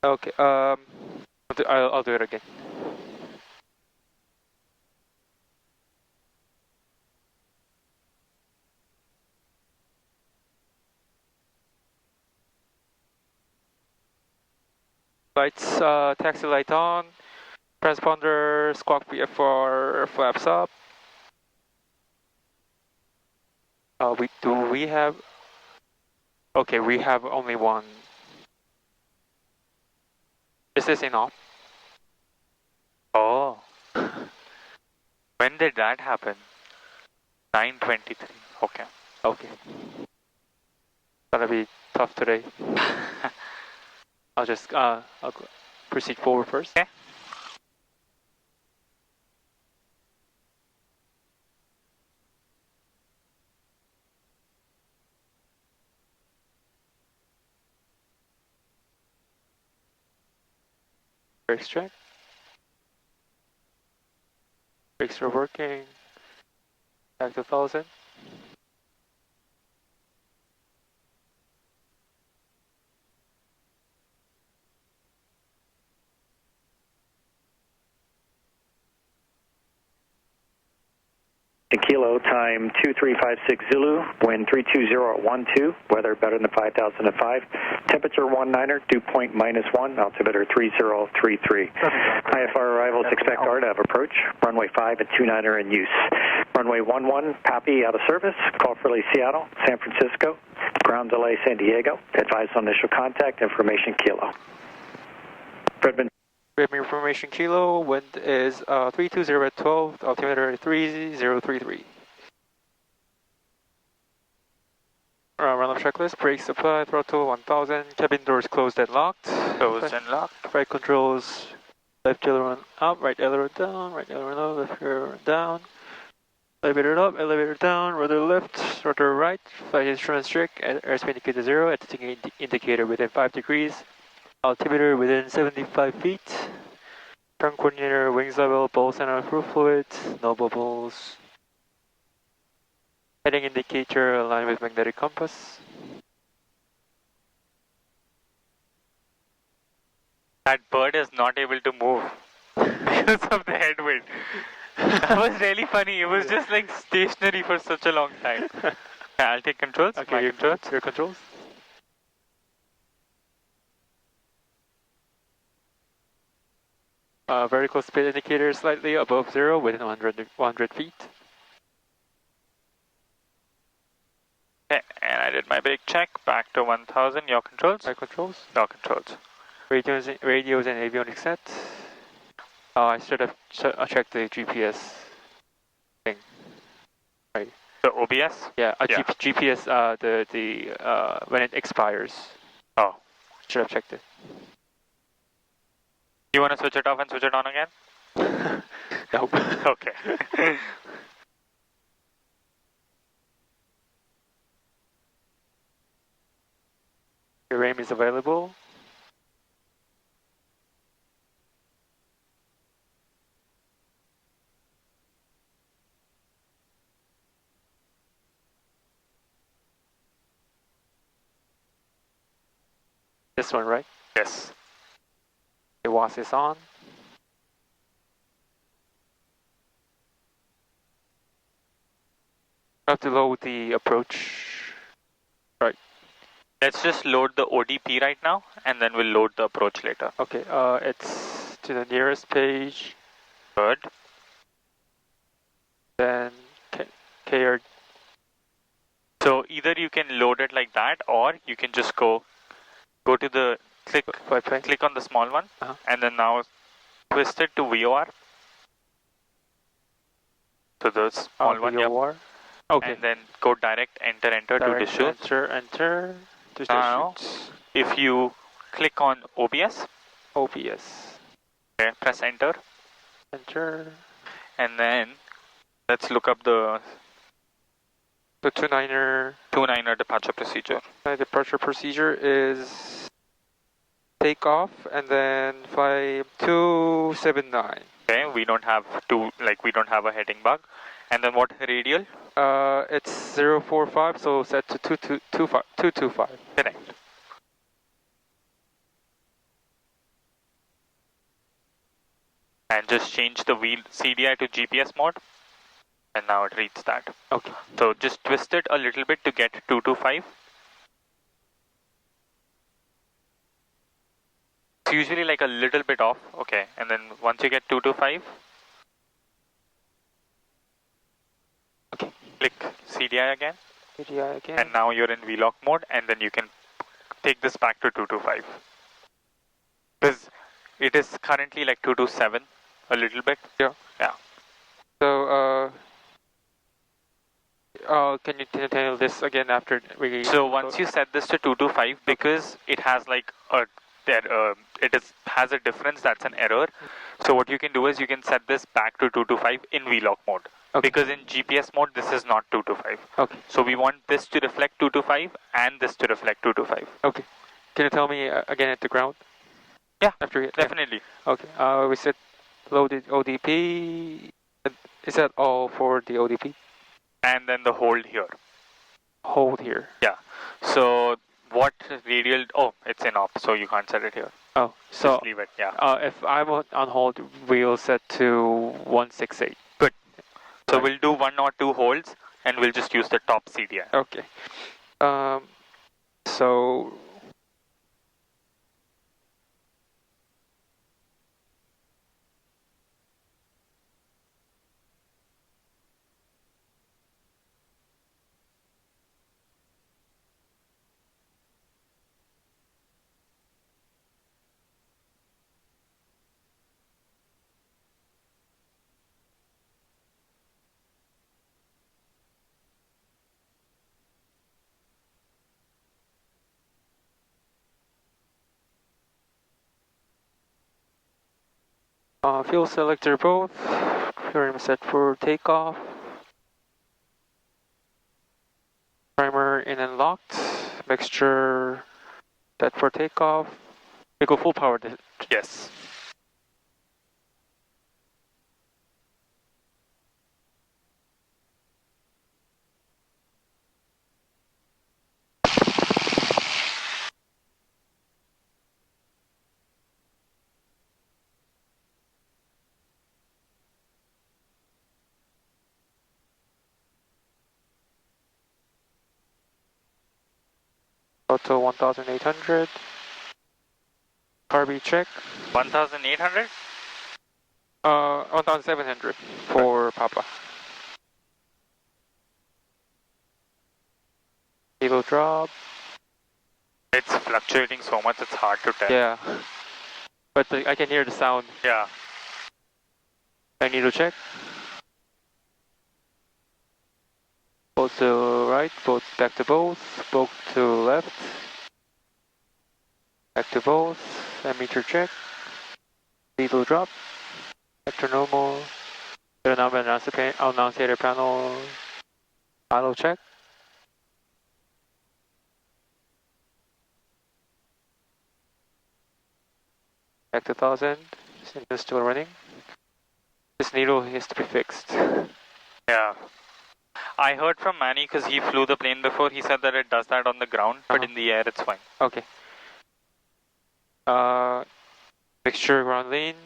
Okay, I'll do it again. Lights, taxi light on. Transponder, squawk VFR, flaps up. We have? Okay, we have only one. Is this enough? Oh. When did that happen? 9:23. Okay. Okay. Gonna be tough today. I'll just I'll proceed forward first. Okay. Brakes check. Brakes are working. Back to 1000. Kilo, time 2356 Zulu, wind 320 at 12, weather better than 5000 at 5, temperature 19er, dew point -1, altimeter 3033. IFR arrivals expect RNAV approach, runway 5 at 29er in use. Runway 11, Pappy out of service, call for Lee Seattle, San Francisco, ground delay San Diego, advise on initial contact, information Kilo. Fredman. We have information Kilo, wind is 320 at 12, altimeter 3033. Run-off checklist, brakes applied, throttle 1000, cabin doors closed and locked. Closed and locked. Flight controls, left aileron up, right aileron down, right aileron up, left aileron down. Elevator up, elevator down, rudder left, rudder right, flight instruments strict, airspeed indicator 0, attitude indicator within 5 degrees. Altimeter within 75 feet. Turn coordinator, wings level, bubble center of roof fluid, no bubbles. Heading indicator aligned with magnetic compass. That bird is not able to move because of the headwind. That was really funny. It was just like stationary for such a long time. I'll take controls. Okay, your controls. Vertical speed indicator slightly above 0 within 100 feet. Okay, and I did my brake check. Back to 1000. Your controls? My controls. Your controls. Radios and avionics set. I should have checked the GPS thing. Right. The OBS? Yeah, GPS, when it expires. Oh. Should have checked it. You want to switch it off and switch it on again? Nope. Okay. Your RAM is available. This one, right? Yes. The WAS is on. I have to load the approach. Right. Let's just load the ODP right now, and then we'll load the approach later. Okay, it's to the nearest page. Good. Then KRDM. So either you can load it like that, or you can just go to the click on the small one, and then now twist it to VOR. So the small one, VOR. Okay. And then go direct enter to Deschutes. Enter to now, Deschutes. if you click on OBS, okay, press enter, and then let's look up the 29er departure procedure. Departure procedure is take off and then fly 279. Okay, we don't have a heading bug. And then what radial? It's 045, so set to 225. Correct. and just change the wheel CDI to GPS mode, and now it reads that. Okay. So just twist it a little bit to get 225. It's usually like a little bit off, okay, and then once you get 225, okay, click CDI again. CDI again. And now you're in VLOC mode, and then you can take this back to 225. Because it is currently like 227, a little bit. Yeah. Yeah. So, can you tell this again after we... So once you set this to 225, because it has like has a difference, that's an error. So what you can do is you can set this back to 225 in VLOC mode. Okay. Because in GPS mode, this is not 225. Okay. So we want this to reflect 225 and this to reflect 225. Okay. Can you tell me again at the ground? Yeah, after definitely. Okay. We set loaded ODP. Is that all for the ODP? And then the hold here. Hold here. Yeah. So what radial? Oh, it's in op, so you can't set it here. Oh, so just leave it. Yeah. If I'm on hold, we'll set to 168. Good. So we'll do 1 or 2 holds, and we'll just use the top CDI. Okay. So. Fuel selector both. Primer set for takeoff. Primer in and locked. Mixture set for takeoff. We go full power. Yes. Auto 1800. Carby check. 1800? 1700 for Papa. Kilo drop. It's fluctuating so much, it's hard to tell. Yeah. But I can hear the sound. Yeah. I need to check. Both to right, both back to both to left. Back to both, ammeter check. Diesel drop. Vector normal. Annunciator panel. Idle check. Back to 1000. Engine still running. This needle has to be fixed. Yeah. I heard from Manny because he flew the plane before. He said that it does that on the ground, but in the air it's fine. Okay. Mixture ground lean.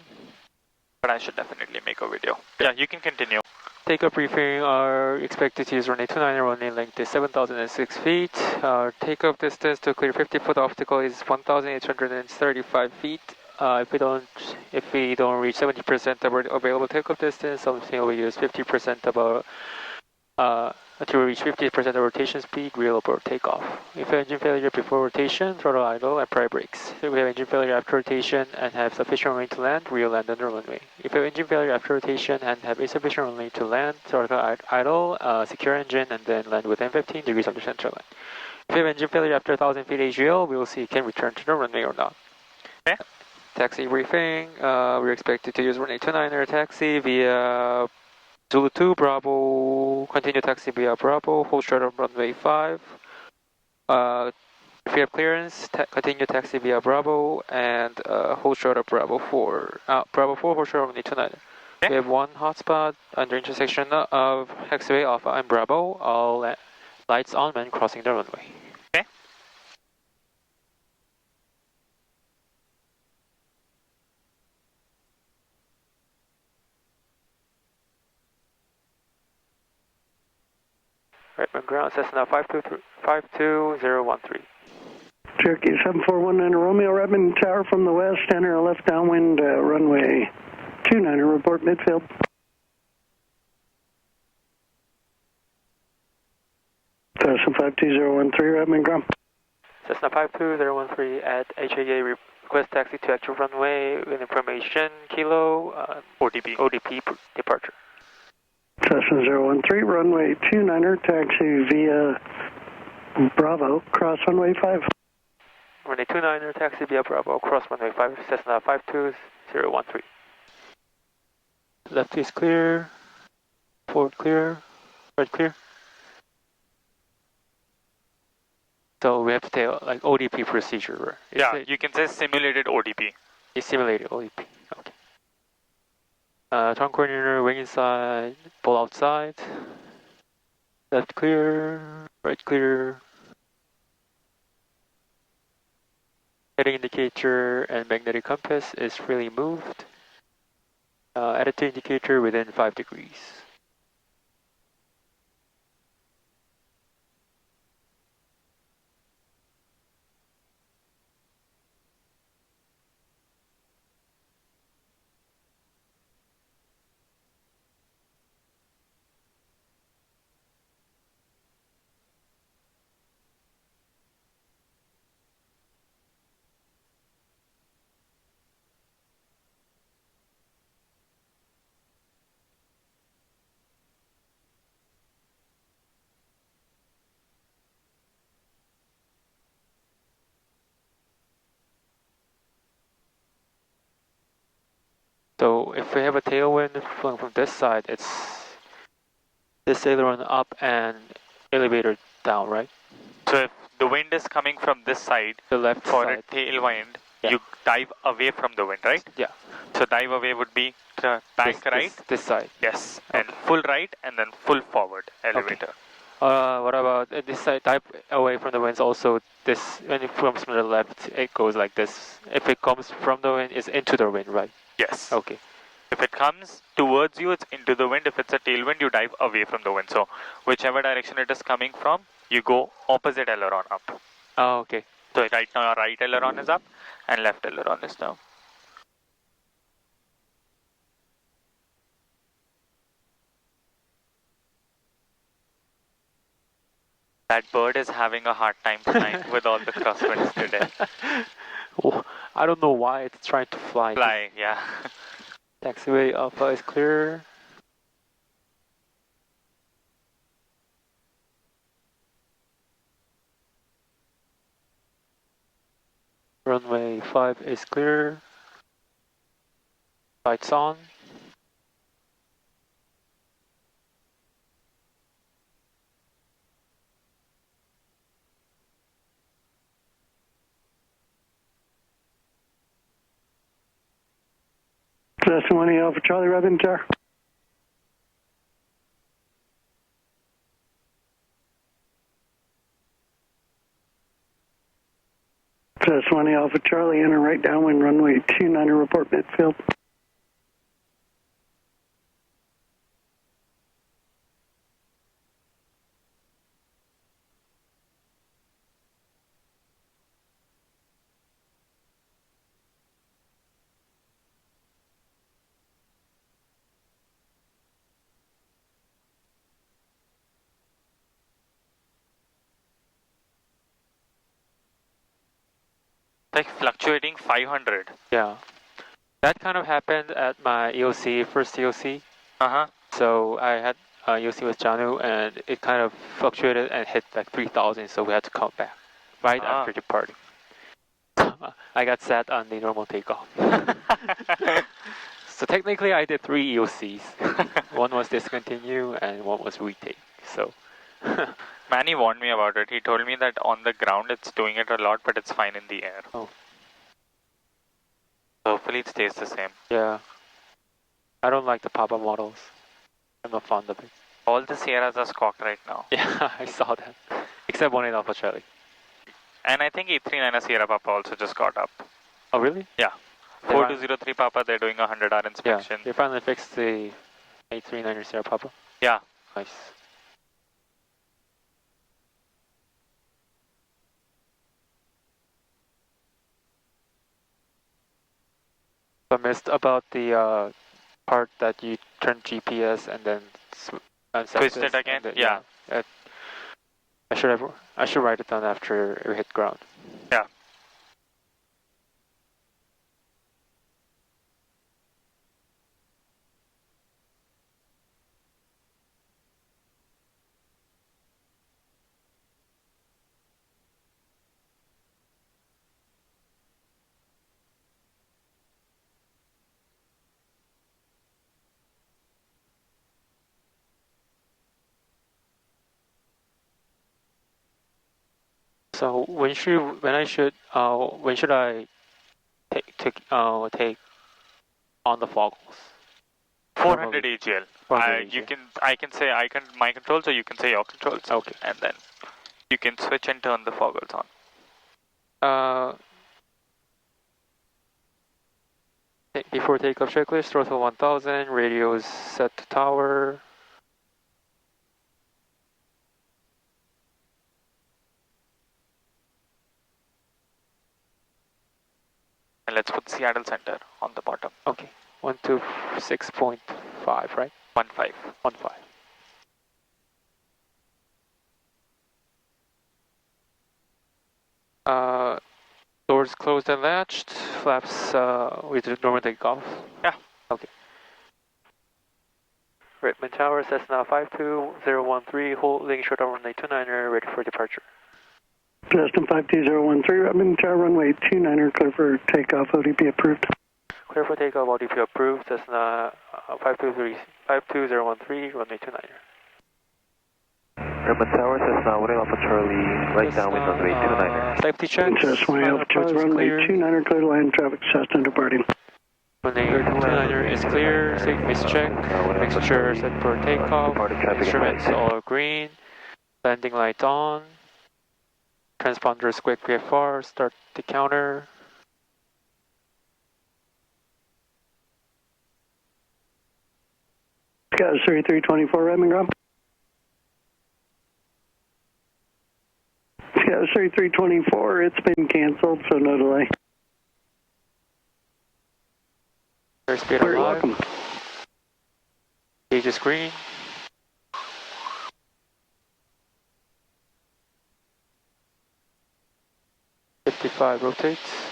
But I should definitely make a video. Yeah, you can continue. Takeoff briefing are expected to use runway 29 and runway length is 7,006 feet. Our takeoff distance to clear 50-foot obstacle is 1,835 feet. If we don't reach 70% of our available takeoff distance, something will use 50% about until we reach 50% of rotation speed, reel abort takeoff. If we have engine failure before rotation, throttle idle and pry brakes. If we have engine failure after rotation and have sufficient runway to land, reel land on the runway. If we have engine failure after rotation and have insufficient runway to land, throttle idle, secure engine, and then land within 15 degrees of the center line. If we have engine failure after 1,000 feet AGL, we will see can return to the runway or not. Okay. Taxi briefing, we're expected to use runway 29er taxi via Zulu 2, Bravo, continue taxi via Bravo, hold short on runway 5. If we have clearance, continue taxi via Bravo, and hold short of Bravo 4. Bravo 4, hold short on runway 29er. Okay. We have one hotspot under intersection of Hexaway Alpha and Bravo, all lights on when crossing the runway. Okay. Right wing ground, Cessna 52013. Cherokee 7419 Romeo, Redmond Tower from the west, enter left downwind, runway 29, report midfield. Cessna 52013, Redmond ground. Cessna 52013 at HAA, request taxi to actual runway with information, kilo, ODP departure. Cessna 013, runway 29er, taxi via Bravo, cross runway 5. Runway 29er, taxi via Bravo, cross runway 5, Cessna 52013. Left is clear, forward clear, right clear. So we have to take like ODP procedure, right? Yeah, you can say simulated ODP. It's simulated ODP, okay. Trunk coordinator, wing inside, pull outside. Left clear, right clear. Heading indicator and magnetic compass is freely moved. Attitude indicator within 5 degrees. So if we have a tailwind flowing from this side, it's this aileron up and elevator down, right? So if the wind is coming from this side, The left for side. a tailwind, Yeah. you dive away from the wind, right? Yeah. So dive away would be bank right? This side. Yes, Okay. and full right and then full forward elevator. What about this side? Dive away from the winds also. This, when it comes from the left, it goes like this. If it comes from the wind, it's into the wind, right? Yes. Okay. If it comes towards you, it's into the wind. If it's a tailwind, you dive away from the wind. So whichever direction it is coming from, you go opposite aileron up. Oh, okay. So right now our right aileron is up and left aileron is down. That bird is having a hard time tonight with all the crosswinds today. Oh, I don't know why it's trying to fly. Fly, yeah. Taxiway Alpha is clear. Runway 5 is clear. Lights on. Cessna 1 Alpha Charlie, Redmond Tower. Cessna 1 Alpha Charlie, enter right downwind, runway 29, report midfield. Like fluctuating 500. Yeah. That kind of happened at my EOC, first EOC. Uh-huh. So I had EOC with Janu and it kind of fluctuated and hit like 3,000, so we had to come back right after departing. I got sat on the normal takeoff. So technically I did 3 EOCs. One was discontinue and one was retake. So Manny warned me about it. He told me that on the ground it's doing it a lot, but it's fine in the air. Oh. Hopefully it stays the same. Yeah. I don't like the Papa models. I'm not fond of it. All the Sierras are squawked right now. Yeah, I saw that. Except 1 Alpha Charlie. And I think 839 Sierra Papa also just got up. Oh, really? Yeah. 4203 Papa, they're doing a 100R inspection. Yeah, they finally fixed the 839 Sierra Papa. Yeah. Nice. I missed about the part that you turn GPS and then twist it again. Then, yeah. I should write it down after we hit ground. Yeah. So when should I take on the foggles? 400 AGL. 400 AGL. I can say my controls, or you can say your controls. Okay. And then you can switch and turn the foggles on. Before takeoff checklist, throttle 1000, radios set to tower. And let's put Seattle Center on the bottom. Okay. 126.5, right? 15. 15. Doors closed and latched. Flaps with normal takeoff. Yeah. Okay. Redmond Tower, Cessna 52013, holding short of runway 29er, ready for departure. Cessna 52013, Redmond Tower, runway 29er, clear for takeoff, ODP approved. Clear for takeoff, ODP approved, Cessna 52013, runway 29er. Redmond Tower, Cessna 1 Alpha Charlie, right downwind runway 29er. Safety check. Cessna 1 Alpha Charlie, runway 29er, clear to land traffic, Cessna departing. Runway 29er is clear, safety check, mixture set for takeoff, instruments all green, landing light on, transponders quick VFR, start the counter. Got 3324 Redmond ground. Got 3324, it's been canceled, so no delay. Airspeed You're alive. welcome. Gauge is green. .55 rotates.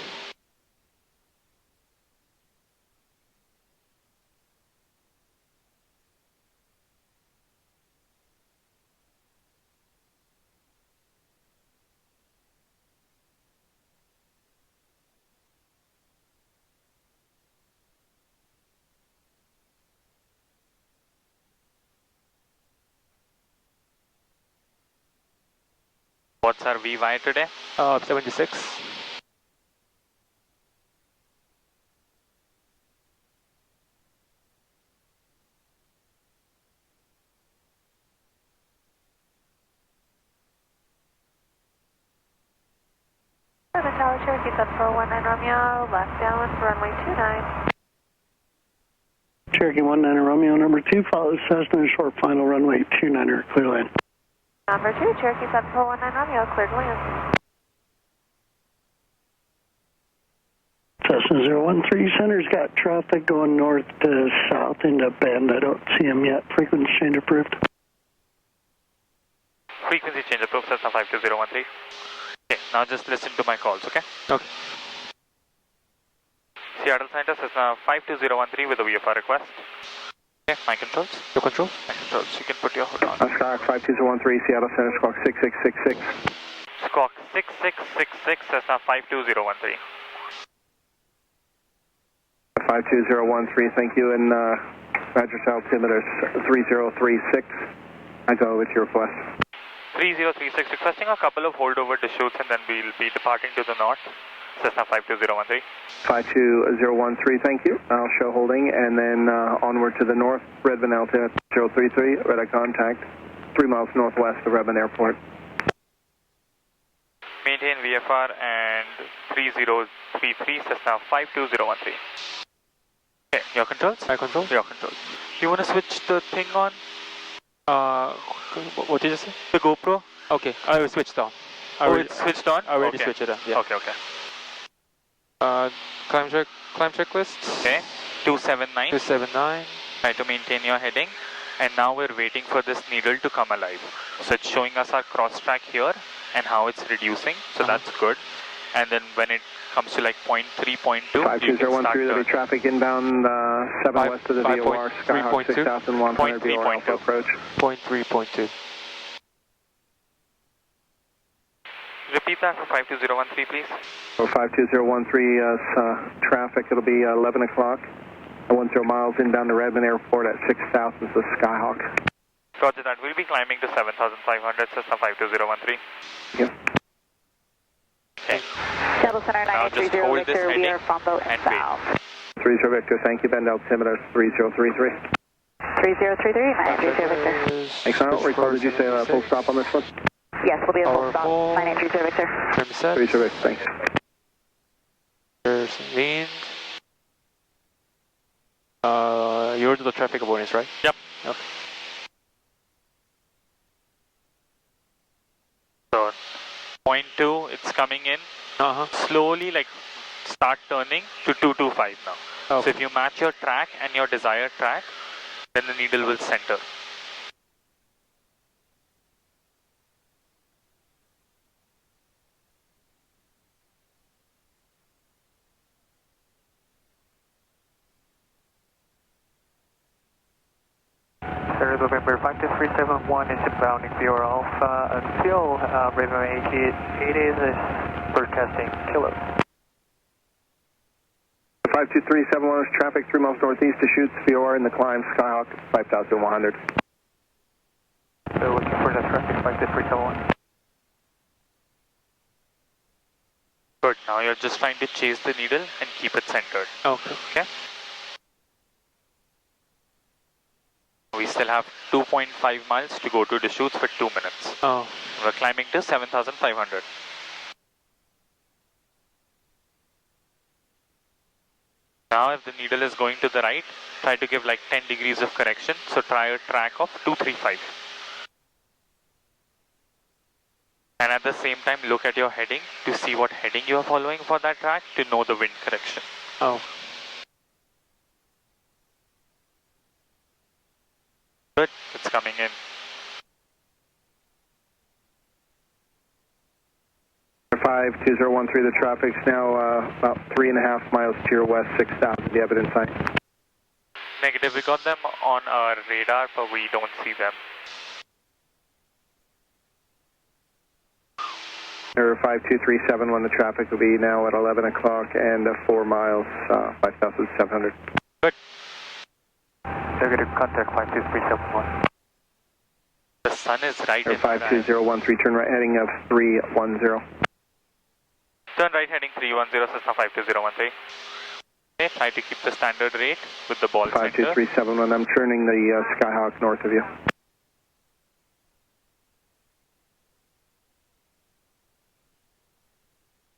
What's our VY today? 76. Redmond Tower, Cherokee 7419 Romeo, left downwind for runway 29. Cherokee 19 Romeo, number 2, follow Cessna, short final runway 29er, clear land. Number 2, Cherokee 7419 Romeo, cleared to land. Cessna 013, center's got traffic going north to south into Bend. I don't see him yet. Frequency change approved. Frequency change approved, Cessna 52013. Okay, now just listen to my calls, okay? Okay. Seattle Center, Cessna 52013 with a VFR request. Okay, my controls. Your control? My controls, you can put your hood on. Squawk 52013, Seattle Center, Squawk 6666. Squawk 6666, Cessna 52013. 52013, thank you, and Roger altimeter 3036. I go with your request. 3036, requesting a couple of holdover Deschutes, and then we'll be departing to the north. Cessna 52013. 52013, thank you. I'll show holding, and then onward to the north, Redmond altimeter 033, radar contact, 3 miles northwest of Redmond Airport. Maintain VFR and 3033, Cessna 52013. Okay, your controls? My control? Your controls. You want to switch the thing on? What did you say? The GoPro? Okay, I will switch on. It's switched on? I already okay. switched it on. Yeah. Okay. Climb checklist. Okay, 279. 279. Try to maintain your heading. And now we're waiting for this needle to come alive. So it's showing us our cross track here and how it's reducing. So that's good. And then when it comes to like 0.3, 0.2, 52013, there'll be traffic inbound 7 west of the VOR, Skyhawk 6100 VOR Alpha approach. 0.3, 0.2. Repeat that for 52013, please. For 52013, traffic, it'll be 11 o'clock. 10 miles inbound to Redmond Airport at 6,000, so Skyhawk. Roger that. We'll be climbing to 7,500, Cessna 52013. Yeah. Okay. Double Center 930 Victor, we are Fumbo and south. 30 Victor, thank you. Bend altimeter 3033. 3033, 930 Victor. Thanks, Arnold. Record, did you say full stop on this one? Yes, we'll be at full stop. 930 Victor. 30 Victor, thanks. There's wind. You're the traffic avoidance, right? Yep. Okay. So, 0.2, it's coming in. Slowly, like, start turning to 225 now. Okay. So if you match your track and your desired track, then the needle will center. November 52371 is inbounding VOR Alpha until Raven 88 is broadcasting kilo. 52371 is traffic 3 miles northeast to Deschutes, VOR in the climb, Skyhawk 5100. So looking for that traffic 52371. Good, now you're just trying to chase the needle and keep it centered. Okay. We still have 2.5 miles to go to Deschutes for 2 minutes. We're climbing to 7,500. Now if the needle is going to the right, try to give like 10 degrees of correction. So try a track of 235. And at the same time look at your heading to see what heading you are following for that track to know the wind correction. Good, it's coming in. 52013, the traffic's now about 3.5 miles to your west, 6,000. Do you have it in sight? Negative, we got them on our radar, but we don't see them. Number 52371, the traffic will be now at 11 o'clock and 4 miles, 5,700. Good. Negative, contact 52371. The sun is right in 52013, turn right heading of 310. Turn right heading 310, Cessna 52013. Okay, try to keep the standard rate with the ball center. 52371, I'm turning the Skyhawk north of you.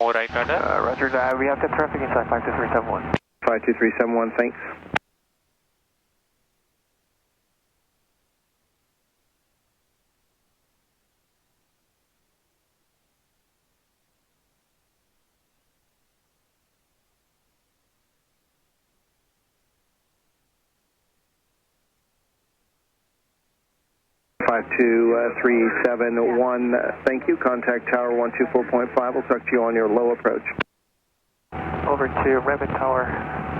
More right rudder. Roger that, we have the traffic inside 52371. 52371, thanks. Five two 371. Thank you. Contact Tower 124.5. We'll talk to you on your low approach. Over to Redmond Tower,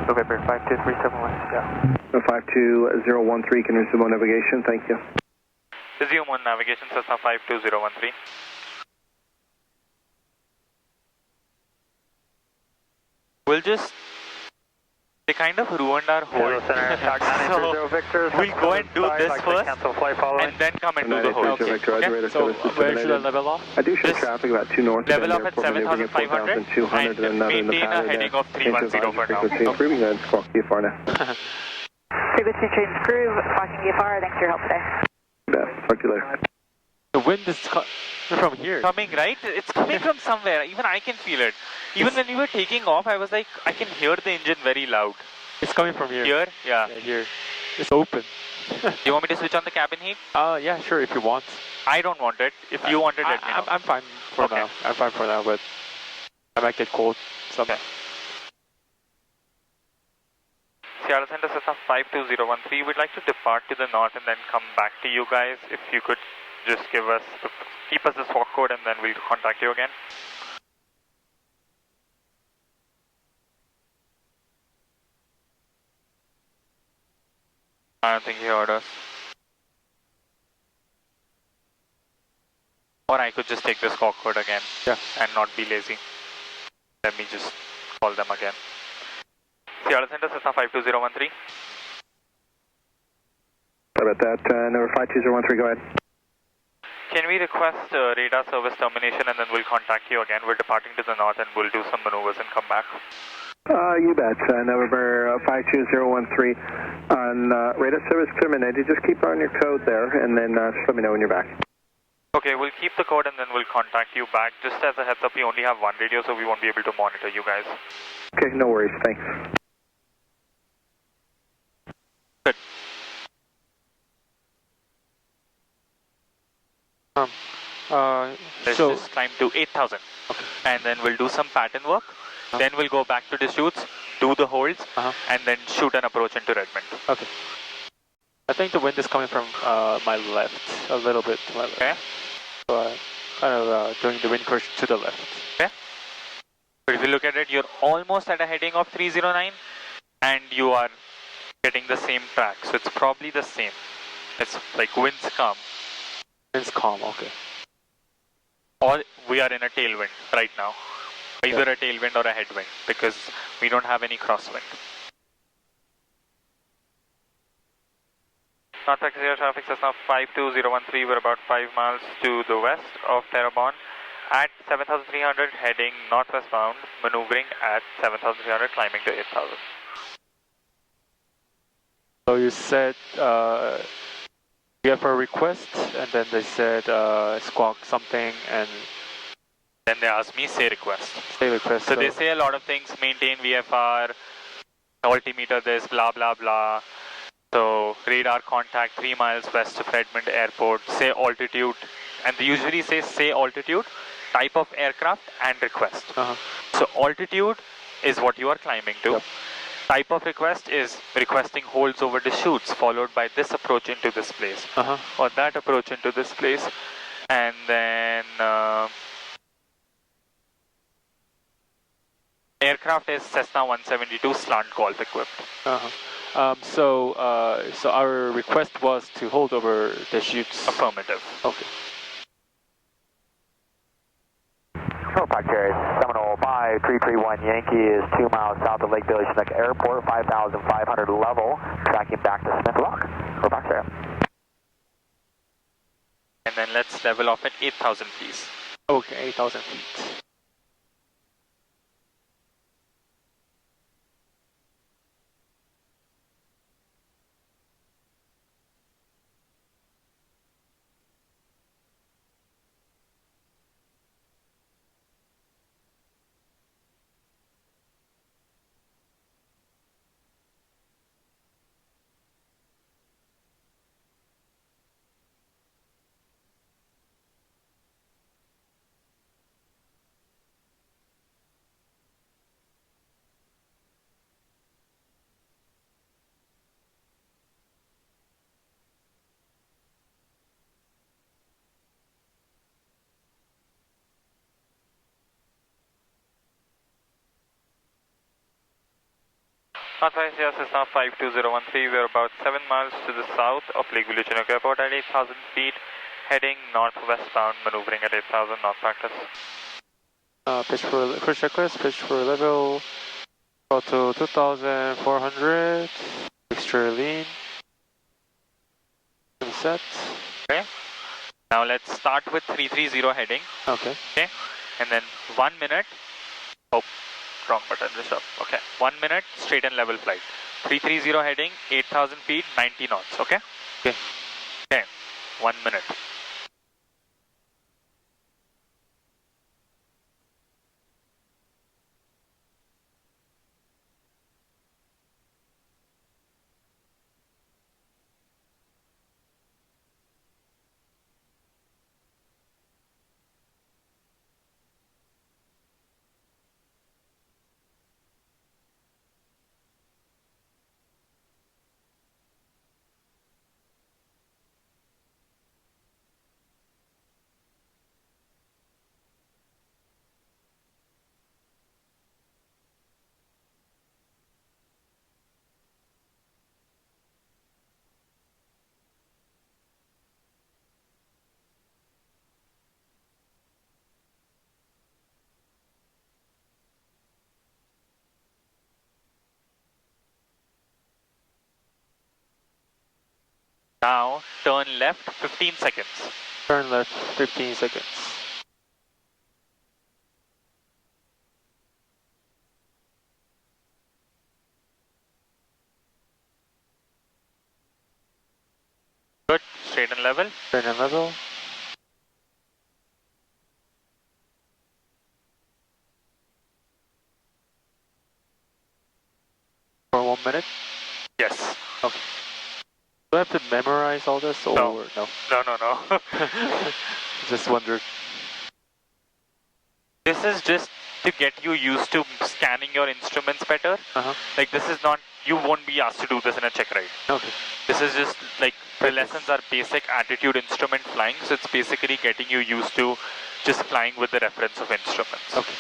November 52371. Yeah. 52013 can resume on navigation. Thank you. Resume on navigation, Cessna 52013. We'll just. They kind of ruined our hold. So we'll go and do this first and then come and do the hold. Okay. So where should I level off? I do show traffic about 2 north. Level off at 7,500 and maintain a heading of 310 for now. Improving that squawk VFR now. Frequency change groove, watching VFR, thanks for your help today. Talk to you later. The wind is from here. Coming, right? It's coming from somewhere. Even I can feel it. Even when we were taking off, I was like, I can hear the engine very loud. It's coming from here. Here? Yeah. Here. It's open. You want me to switch on the cabin heat? Yeah, sure, if you want. I don't want it. If you want it, let me know. I'm fine for now. I'm fine for now, but I might get cold. Okay. Seattle Center Cessna 52013, we'd like to depart to the north and then come back to you guys. If you could just keep us the squawk code and then we'll contact you again. I don't think he heard us. Or I could just take the squawk code again. Yeah. And not be lazy. Let me just call them again. Seattle Center Cessna 52013. Sorry about that. Number 52013, go ahead. Can we request radar service termination and then we'll contact you again? We're departing to the north and we'll do some maneuvers and come back. You bet. November 52013 on radar service terminated. Just keep on your code there and then just let me know when you're back. Okay, we'll keep the code and then we'll contact you back. Just as a heads up, we only have one radio, so we won't be able to monitor you guys. Okay, no worries. Thanks. Good. Let's So just climb to 8,000. Okay. And then we'll do some pattern work. Then we'll go back to Deschutes, do the holds, and then shoot an approach into Redmond. Okay. I think the wind is coming from my left, a little bit to my left. Okay. So kind of doing the wind correction to the left. Okay. But if you look at it, you're almost at a heading of 309 and you are getting the same track. So it's probably the same. It's like winds calm. Wind's calm, okay. Or we are in a tailwind right now. Either a tailwind or a headwind because we don't have any crosswind. Northwest Air traffic Cessna 52013, we're about 5 miles to the west of Terrebonne at 7,300 heading northwest bound, maneuvering at 7,300 climbing to 8,000. So you said you have a request and then they said squawk something and then they asked me say request. Say request. So they say a lot of things, maintain VFR, altimeter this, blah blah blah. So radar contact 3 miles west of Redmond Airport, say altitude, and they usually say altitude, type of aircraft and request. So altitude is what you are climbing to. Yep. Type of request is requesting holds over Deschutes followed by this approach into this place or that approach into this place, and then aircraft is Cessna 172 slant golf equipped. So our request was to hold over Deschutes. Affirmative. Okay. Park Cherry, Seminole 5331 Yankee is 2 miles south of Lake Billy Chinook Airport, 5,500 level, tracking back to Smith Rock. Park Cherry. And then let's level off at 8,000 please. Okay, 8,000 feet. Northwest Air Cessna 52013, we're about 7 miles to the south of Lake Billy Chinook Airport at 8,000 feet, heading northwestbound, maneuvering at 8,000, north practice. Pitch for first checklist, pitch for level, auto 2,400, extra lean, set. Okay, now let's start with 330 heading. Okay. Okay, and then 1 minute, wrong button, just up. Okay, 1 minute, straight and level flight. 330 heading, 8,000 feet, 90 knots, okay? Okay. Okay, 1 minute. Now turn left 15 seconds. Turn left 15 seconds. Good. Straight and level. Straight and level. For 1 minute? Yes. Okay. Do I have to memorize all this or no? No. Just wondered. This is just to get you used to scanning your instruments better. Like this is not, you won't be asked to do this in a check ride. Okay. This is just like the lessons are basic attitude instrument flying, so it's basically getting you used to just flying with the reference of instruments. Okay.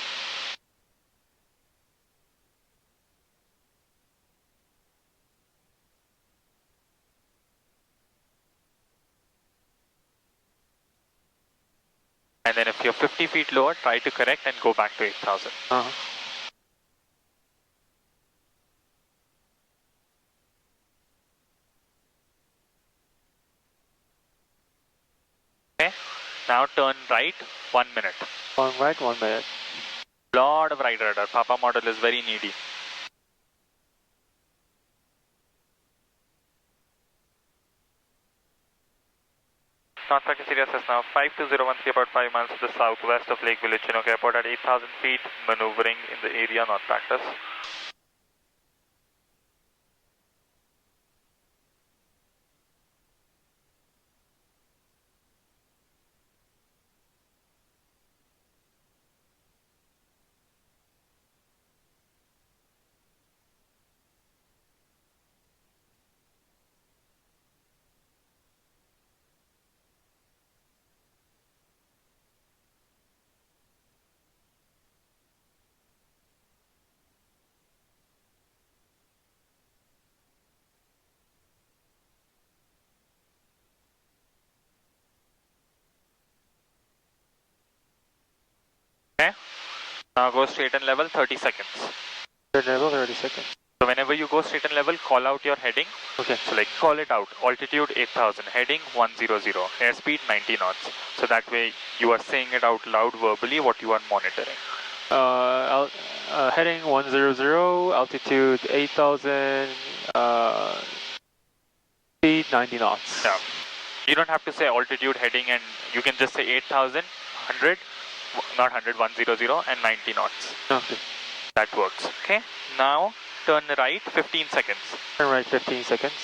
And then if you're 50 feet lower, try to correct and go back to 8,000. Okay, now turn right 1 minute. Turn right 1 minute. Lot of right radar. Papa model is very needy. North Sirius is now 52013, about 5 miles to the southwest of Lake Village, Chinook Airport at 8,000 feet, maneuvering in the area, not practice. Okay, now go straight and level 30 seconds. Straight and level 30 seconds. So whenever you go straight and level, call out your heading. Okay. So like call it out. Altitude 8,000, heading 100, airspeed 90 knots. So that way you are saying it out loud verbally what you are monitoring. Heading 100, altitude 8,000, speed 90 knots. Yeah. You don't have to say altitude, heading, and you can just say 8,000, 100, not 100, 100, and 90 knots. Okay. That works. Okay. Now turn right 15 seconds. Turn right 15 seconds.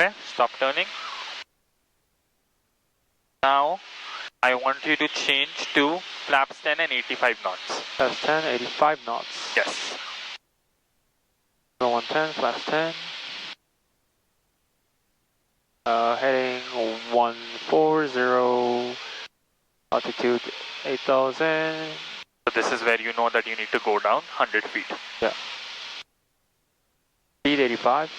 Okay. Stop turning. Now I want you to change to flaps 10 and 85 knots. Flaps 10, 85 knots. Yes. 110, flaps 10. Heading 140, altitude 8,000. So this is where you know that you need to go down 100 feet. Yeah. Speed 85.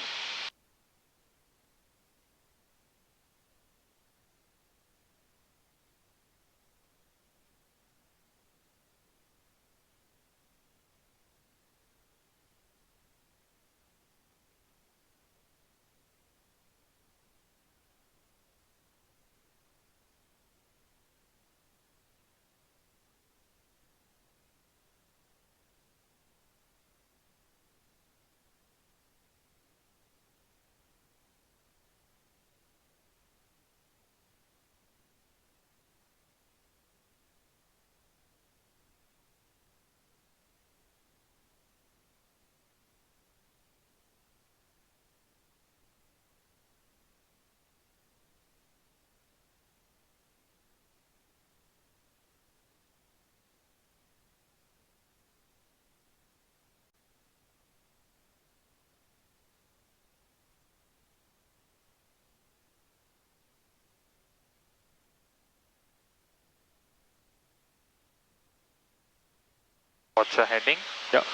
Watch your heading. Yeah.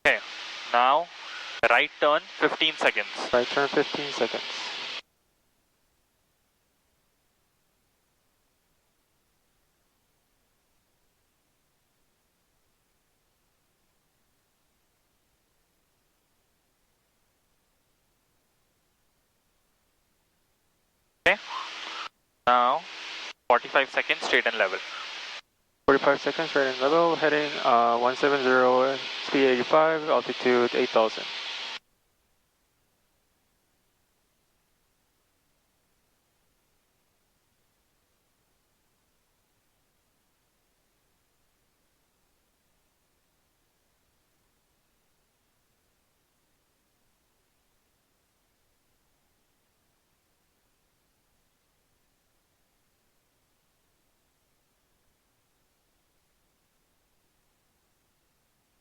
Okay, now right turn 15 seconds. Right turn 15 seconds. Okay, now 45 seconds straight and level. 45 seconds, right and level, heading 170, speed 85, altitude 8,000.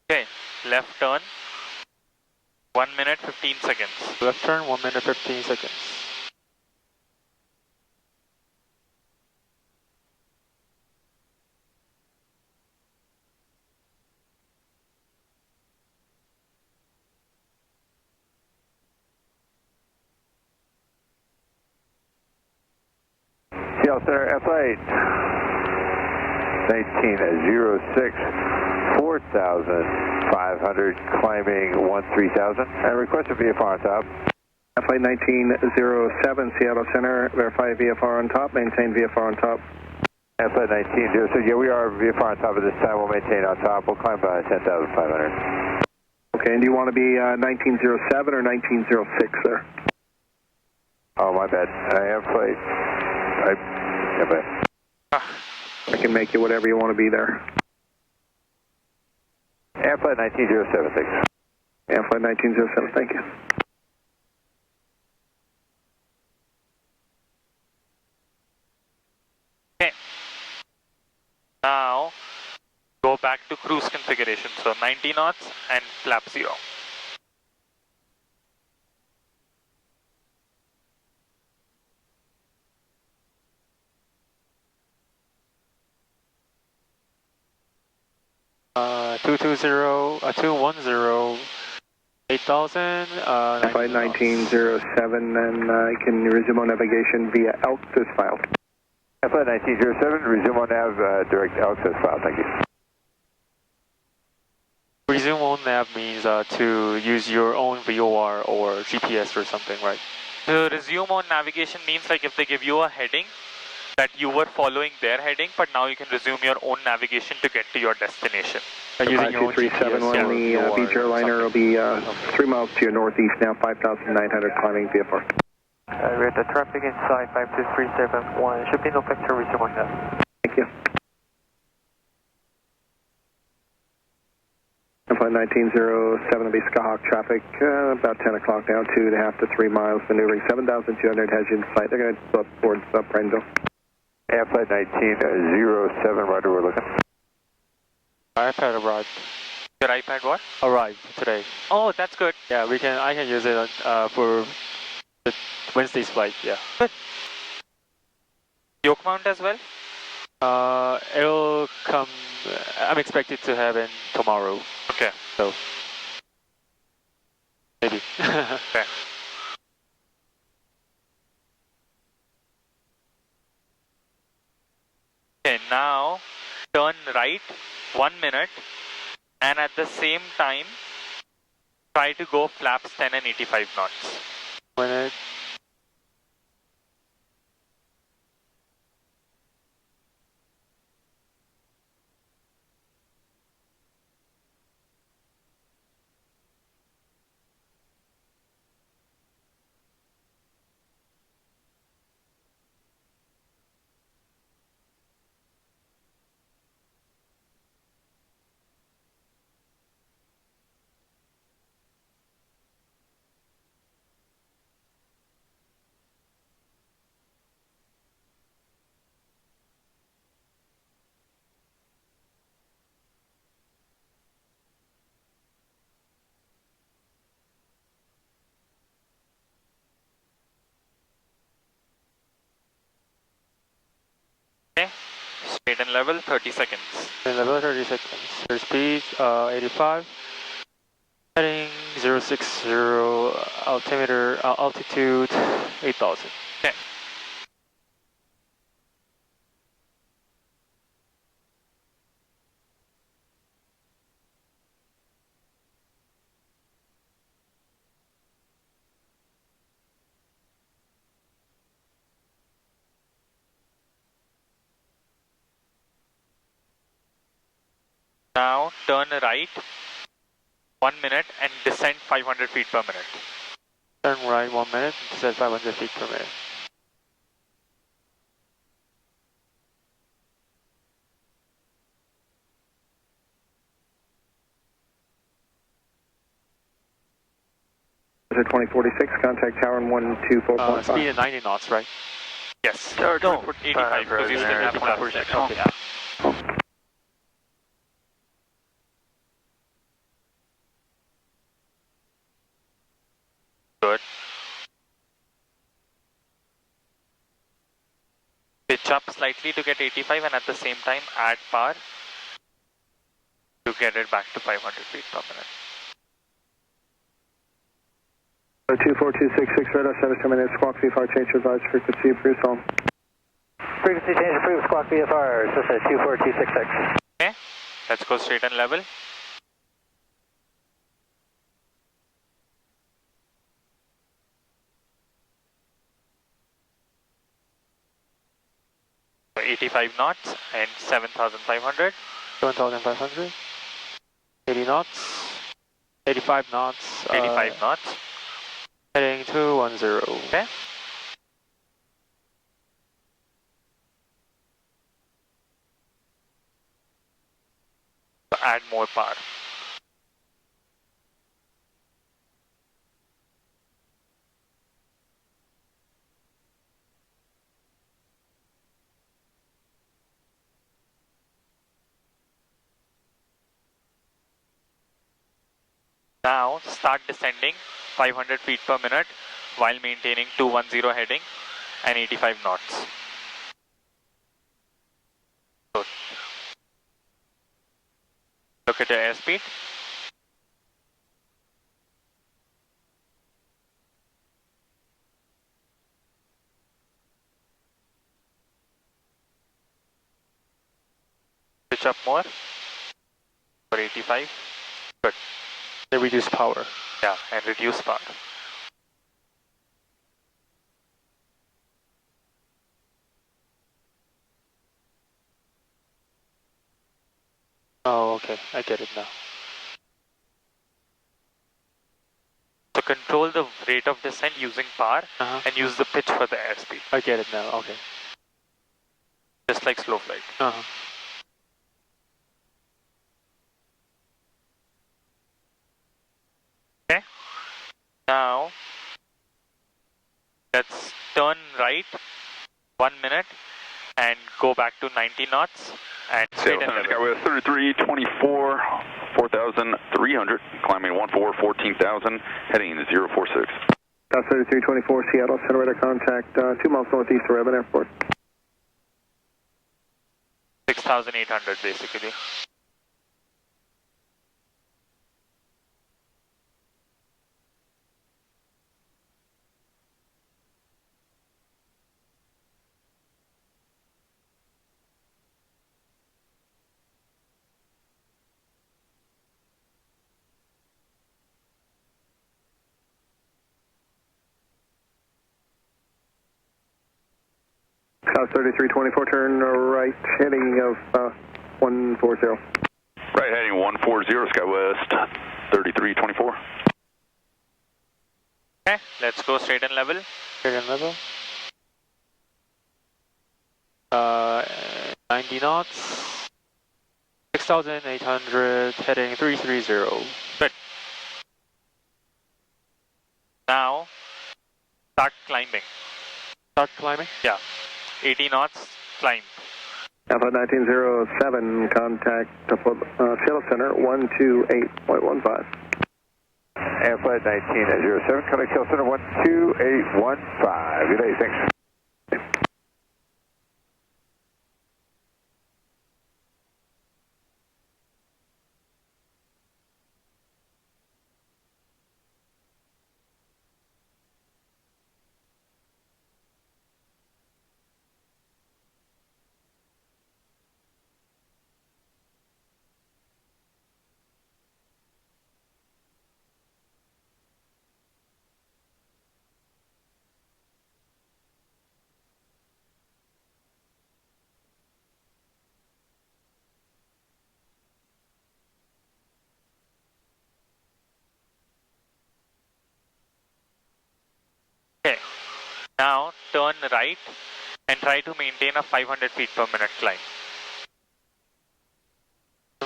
Okay, left turn 1 minute 15 seconds. Left turn, 1 minute 15 seconds. Seattle Center, F8, 1906, 4,500, climbing 13,000, and request a VFR on top. Flight 1907, Seattle Center, verify VFR on top, maintain VFR on top. Flight 1907, yeah, we are VFR on top at this time, we'll maintain on top, we'll climb by 10,500. Okay, and do you want to be 1907 or 1906 there? Oh, my bad, I am flight, I can make you whatever you want to be there. Air Flight 1907, thanks. Air Flight 1907, thank you. Okay, now go back to cruise configuration, so 90 knots and flap 0. Uh, 210, 8,000. Flight 1907, and can resume on navigation via ELK this file. Flight 1907, resume on nav, direct access file, thank you. Resume on nav means to use your own VOR or GPS or something, right? So resume on navigation means like if they give you a heading that you were following their heading, but now you can resume your own navigation to get to your destination. Using your own 5237, GPS, the beach airliner will be 3 miles to your northeast now, 5,900 climbing VFR. We're at the traffic inside 52371, should be no picture, resume on that. Thank you. Flight 1907 will be Skyhawk traffic, about 10 o'clock now, 2.5 to 3 miles, maneuvering 7,200, has you in sight. They're going to go up towards Prineville. Air Flight 1907, roger, we're looking. iPad arrived. Your iPad what? Arrived today. Oh, that's good. Yeah, I can use it for the Wednesday's flight. Yeah. Good. Yoke mount as well? It'll come. I'm expected to have it tomorrow. Okay. So maybe. Okay. Okay, now turn right 1 minute and at the same time try to go flaps 10 and 85 knots. Minute. Okay, straight and level 30 seconds. Level 30 seconds. Your speed 85. Heading 060, altimeter, altitude 8,000. Okay. Now turn right 1 minute and descend 500 feet per minute. Turn right 1 minute, descend 500 feet per minute. Is it 2046, contact tower in 124.5. Speed at 90 knots, right? Yes. Tower No, 2045, 85 because you still have to have 2046. okay. Yeah. Good. Pitch up slightly to get 85 and at the same time add power to get it back to 500 feet per minute. 24266, radar status terminated, squawk VFR, change to advised frequency, Bruce home. Frequency change approved, squawk VFR, so 24266. Okay, let's go straight and level. So 85 knots and 7,500. 7,500. 80 knots. 85 knots. 85 knots. Heading 210. Okay. So add more power. Now start descending 500 feet per minute while maintaining 210 heading and 85 knots. Good. Look at your airspeed. Pitch up more for 85. Good. They reduce power. Yeah, and reduce power. Oh, okay. I get it now. So control the rate of descent using power and use the pitch for the airspeed. I get it now. Okay. Just like slow flight. Okay. Now let's turn right 1 minute and go back to 90 knots and straight and level. Skyway 3324, 4,300, climbing 14,000, heading into 046. 3324, Seattle, center radar contact, 2 miles northeast of Redmond Airport. 6,800 basically. South 3324, turn right, heading of 140. Right, heading 140, SkyWest 3324. Okay, let's go straight and level. Straight and level. 90 knots. 6,800, heading 330. Good. Now, start climbing. Start climbing? Yeah. 80 knots, climb. Alpha 1907, contact Seattle Center 128.15. Alpha 1907, contact Seattle Center 12815. Good day, thanks. Okay. Now turn right and try to maintain a 500 feet per minute climb.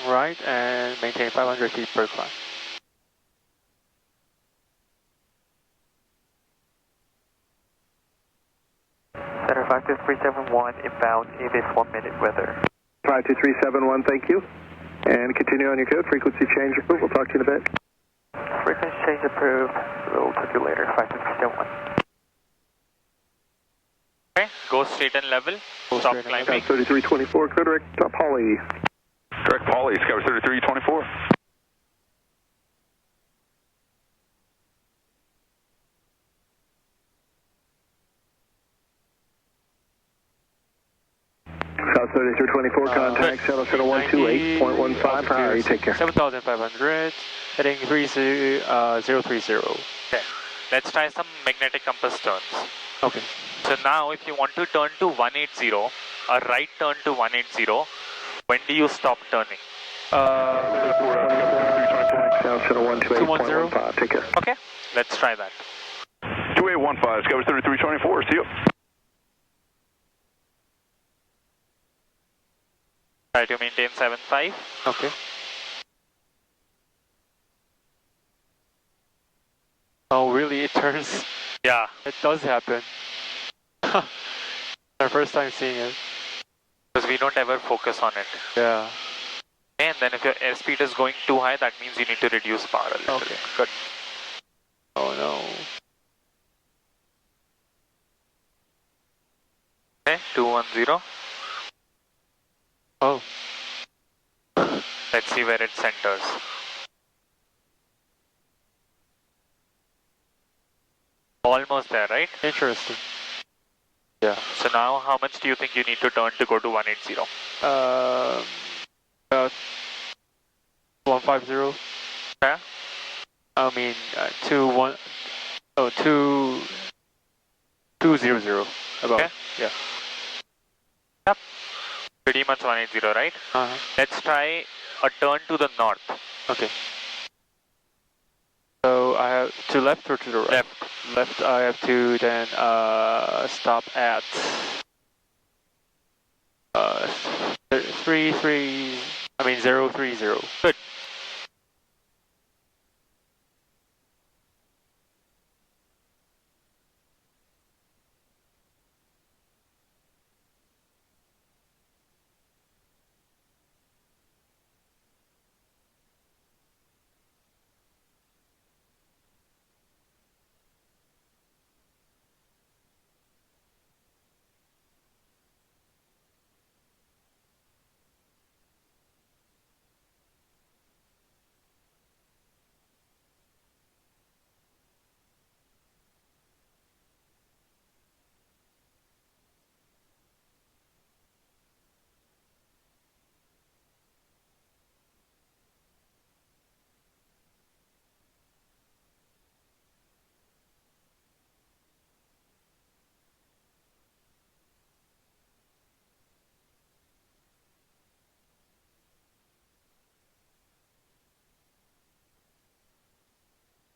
Right and maintain 500 feet per climb. Center 52371 inbound, it is 1 minute weather. 52371, thank you. And continue on your code, frequency change approved, we'll talk to you in a bit. Frequency change approved, we'll talk to you later, 52371. Okay, go straight and level, stop climbing. 3324, correct, Polly. Correct, Polly, Skyway 3324. South 3324, contact Shuttle 128.15, how are you? Take care. 7,500, heading 3030. Okay, let's try some magnetic compass turns. Okay. So now if you want to turn to 180, a right turn to 180, when do you stop turning? South Shuttle 128.15, take care. Okay, let's try that. 2815, Skyway 3324, see you. Try to maintain 75. Okay. Oh, really? It turns? Yeah. It does happen. Our first time seeing it. Because we don't ever focus on it. Yeah. And then if your airspeed is going too high, that means you need to reduce power a little. Okay. Good. Oh no. Okay, 210. Oh. Let's see where it centers. Almost there, right? Interesting. Yeah. So now how much do you think you need to turn to go to 180? About 150. Yeah. I mean, 200. About. Okay. Yeah. Yep. Pretty much 180, right? Let's try a turn to the north. Okay. So I have to left or to the right? Left. Left. I have to then stop at 030. Good.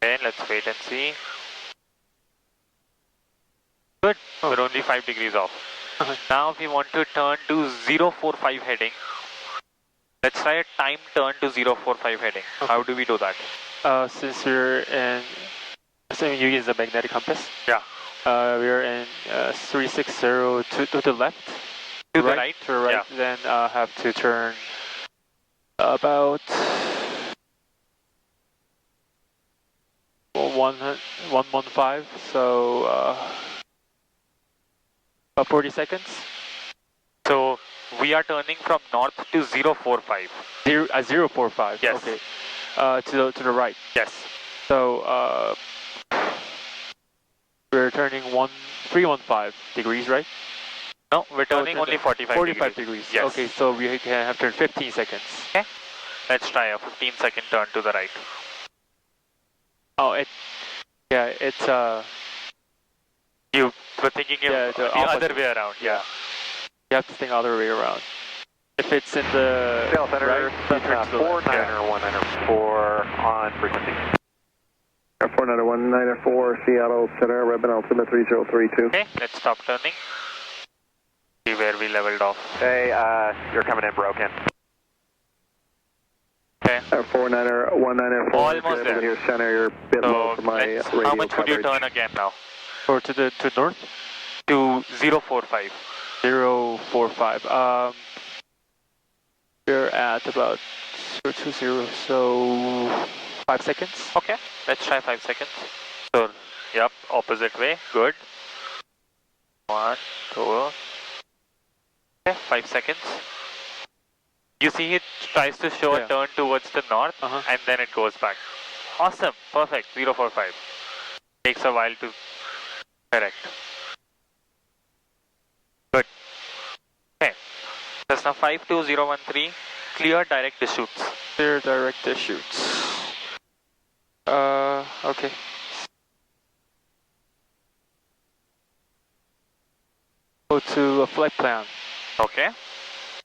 Okay, let's wait and see. Good. We're only 5 degrees off. Now if we want to turn to 045 heading, let's try a time turn to 045 heading. Okay. How do we do that? Since we're in, assuming you use a magnetic compass. Yeah. We're in 360 to the left. To the right? To the right. Yeah. Then have to turn about 115. So about 40 seconds. So we are turning from north to 045. 045. Yes. Okay. To the right. Yes. So we're turning 315 degrees, right? No, we're turning only 45 degrees. Yes. Okay, so we can have turned 15 seconds. Okay. Let's try a 15-second turn to the right. Oh, it's You were thinking the other way around. Yeah. You have to think the other way around. If it's in the Center, right, you turn to the left. 49er 194 on frequency. 491904, Seattle Center, Redmond altimeter 3032. Okay, let's stop turning. See where we leveled off. Hey, you're coming in broken. Okay. 491904. Almost there. Here center, you're a bit low for my radio how much coverage. would you turn again now? Or to north? To 045. 045. We're at about 020, so 5 seconds. Okay, let's try 5 seconds. So, yep, opposite way. Good. 1, 2. Okay, 5 seconds. You see it tries to show a turn towards the north and then it goes back. Awesome, perfect, 045. Takes a while to correct. Good. Okay, Cessna 52013, clear direct Deschutes. Clear direct Deschutes. Okay. Go to a flight plan. Okay.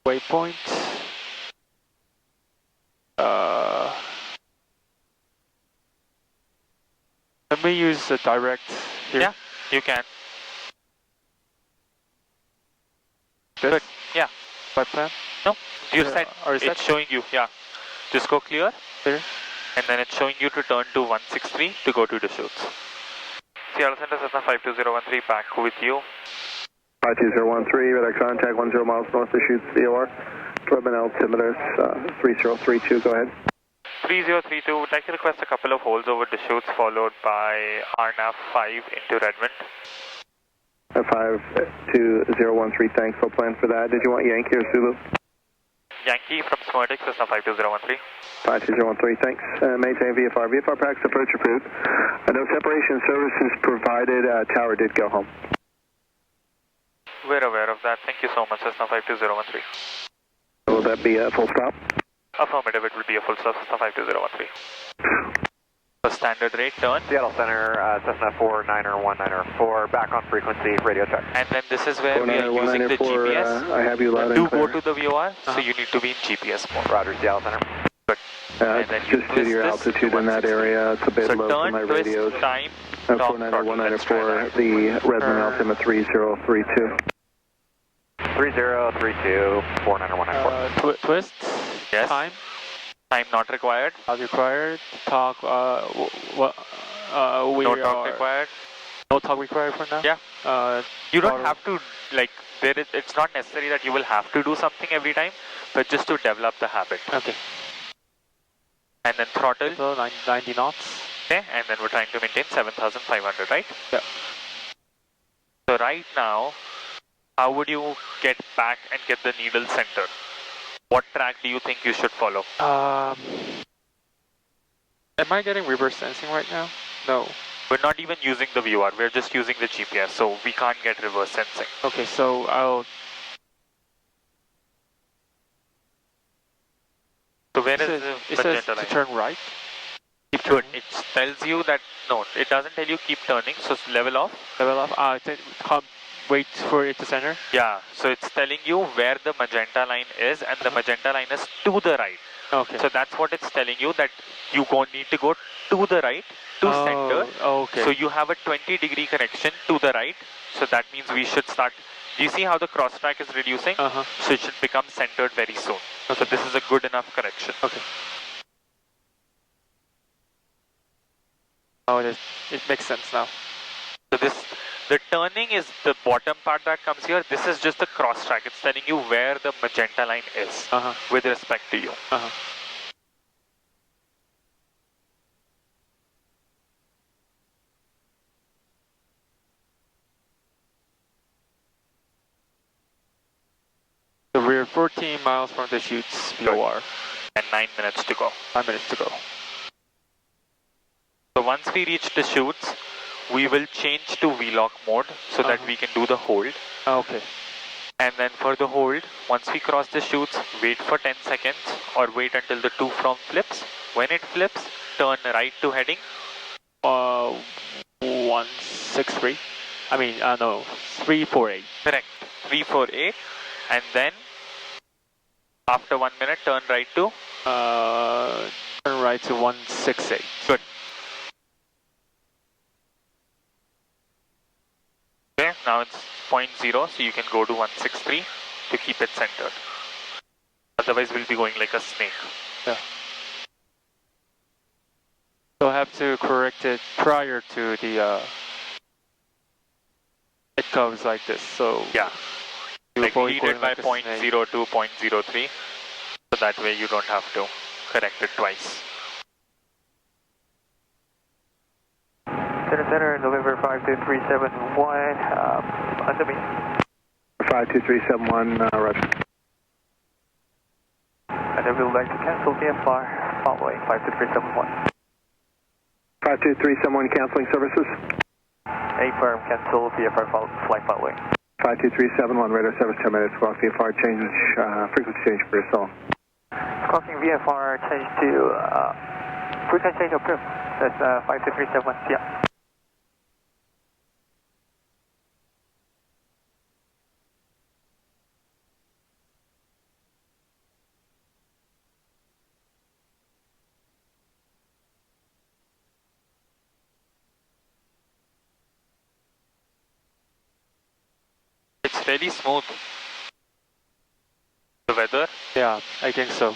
Waypoint. Let me use the direct here. Yeah, you can. This? Good, yeah. Flight plan? No, you said or it's showing you, yeah. Just go clear. Clear. And then it's showing you to turn to 163 to go to Deschutes. Seattle Center, Cessna 52013, back with you. 52013, radar contact 10 miles north of Deschutes, VOR. Redmond altimeter 3032, go ahead. 3032, would like to request a couple of holds over Deschutes followed by RNAV 5 into Redmond. 52013, thanks, I'll plan for that. Did you want Yankee or Zulu? Yankee from Smurdic, Cessna 52013. 52013, thanks. Maintain VFR. VFR practice approach approved. No separation services provided. Tower did go home. We're aware of that. Thank you so much, Cessna 52013. Will that be a full stop? Affirmative, it will be a full stop, Cessna 52013. The standard rate turn. Seattle Center, Cessna 490-194, back on frequency, radio check. And then this is where we are using the GPS. I have you loud to and clear. go to the VOR, so you need to be in GPS mode. Roger, Seattle Center. Good. And then you just due to your altitude in that area, it's a bit low for my radios. Time, 490-194, the Redmond altimeter 3032. 3032, 490-194. Twist. Yes. Time. Time not required. Not required. Talk. No talk required. No talk required for now. Yeah. You don't have to like. It's not necessary that you will have to do something every time, but just to develop the habit. Okay. And then throttle. So 90 knots. Okay. And then we're trying to maintain 7,500, right? Yeah. So right now, how would you get back and get the needle center? What track do you think you should follow? Am I getting reverse sensing right now? No. We're not even using the VOR, we're just using the GPS, so we can't get reverse sensing. Okay, so I'll... So where is it the says magenta to line? turn right. Keep turning. It tells you that, no, it doesn't tell you keep turning, so level off. Level off. Wait for it to center. Yeah, so it's telling you where the magenta line is, and the magenta line is to the right. Okay. So that's what it's telling you, that you need to go to the right, to center. Okay. So you have a 20-degree correction to the right. So that means we should start. Do you see how the cross track is reducing? So it should become centered very soon. Okay. So this is a good enough correction. Okay. Oh, it makes sense now. So the turning is the bottom part that comes here. This is just the cross track. It's telling you where the magenta line is with respect to you. So we're 14 miles from Deschutes VOR. And 9 minutes to go. 9 minutes to go. So once we reach Deschutes, we will change to VLOC mode so that we can do the hold. Okay. And then for the hold, once we cross the chutes, wait for 10 seconds or wait until the 2 from flips. When it flips, turn right to heading. 163. I mean, no, 348. Correct. 348. And then after 1 minute, turn right to? Turn right to 168. Good. now it's 0.0, so you can go to 163 to keep it centered. Otherwise, we'll be going like a snake. Yeah. So I have to correct it prior to the, it comes like this, so. Yeah. Like lead it by like 0.02, 0.03, so that way you don't have to correct it twice. Center, November 52371, under me. 52371, roger. And I would like to cancel VFR following 52371. 52371 canceling services. Affirm, cancel VFR flight following. 52371, radar service terminated, squawk VFR change, frequency change for yourself. Squawking VFR change to, frequency change approved. That's 52371, yeah. It's really smooth. The weather? Yeah, I think so.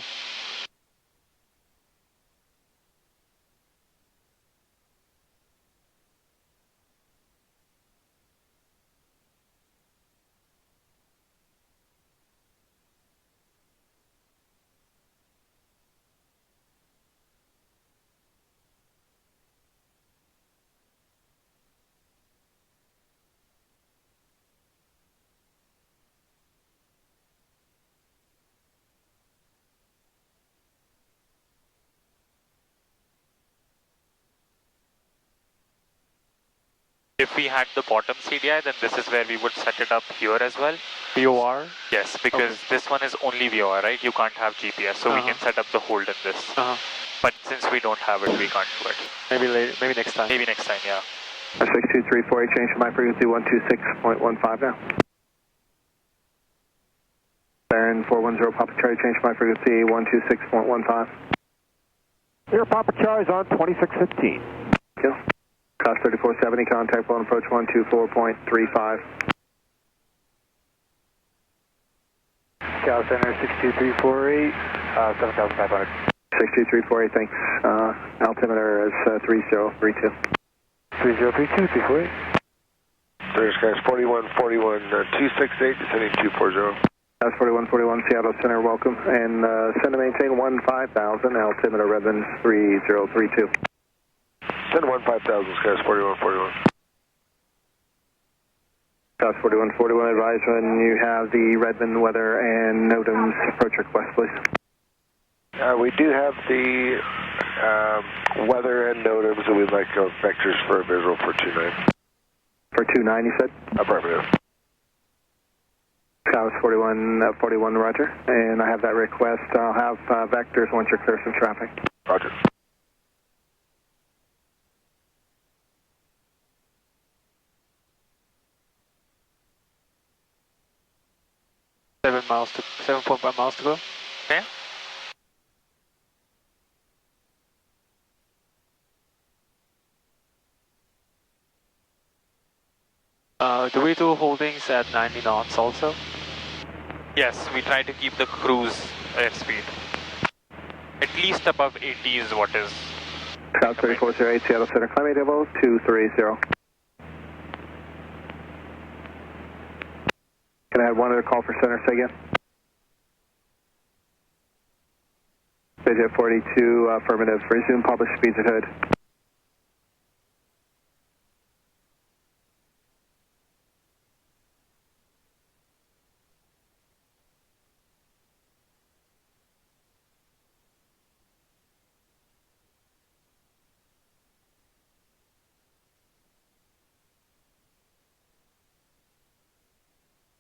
If we had the bottom CDI, then this is where we would set it up here as well. VOR? Yes, because this one is only VOR, right? You can't have GPS, so we can set up the hold in this. But since we don't have it, we can't do it. Maybe later, maybe next time. Maybe next time, yeah. 62348, change to my frequency 126.15 now. Baron 410, Papa Charlie, change to my frequency 126.15. Here, Papa Charlie's on 2615. Thank you. Cost 3470, contact phone approach 124.35. Cal Center 62348, 7500. 62348, thanks. Altimeter is 3032. 3032, 348. There's guys 4141 268, descending 240. That's 4141, Seattle Center, welcome. And send to maintain 15,000, altimeter Redmond 3032. Send 15,000, skies 4141. Cost 4141, advise when you have the Redmond weather and NOTAM's approach request, please. We do have the weather and NOTAMs, and we'd like vectors for a visual for 29. For 29, you said? Affirmative. Cost 4141, roger. And I have that request. I'll have vectors once you're clear some traffic. Roger. Seven 7.5 miles to go. Okay. Do we do holdings at 90 knots also? Yes, we try to keep the cruise airspeed. At least above 80 is what is. South 3408, Seattle Center, climate level 230. Can I have one other call for center, say again? Visit 42, affirmative. Resume published speeds at hood.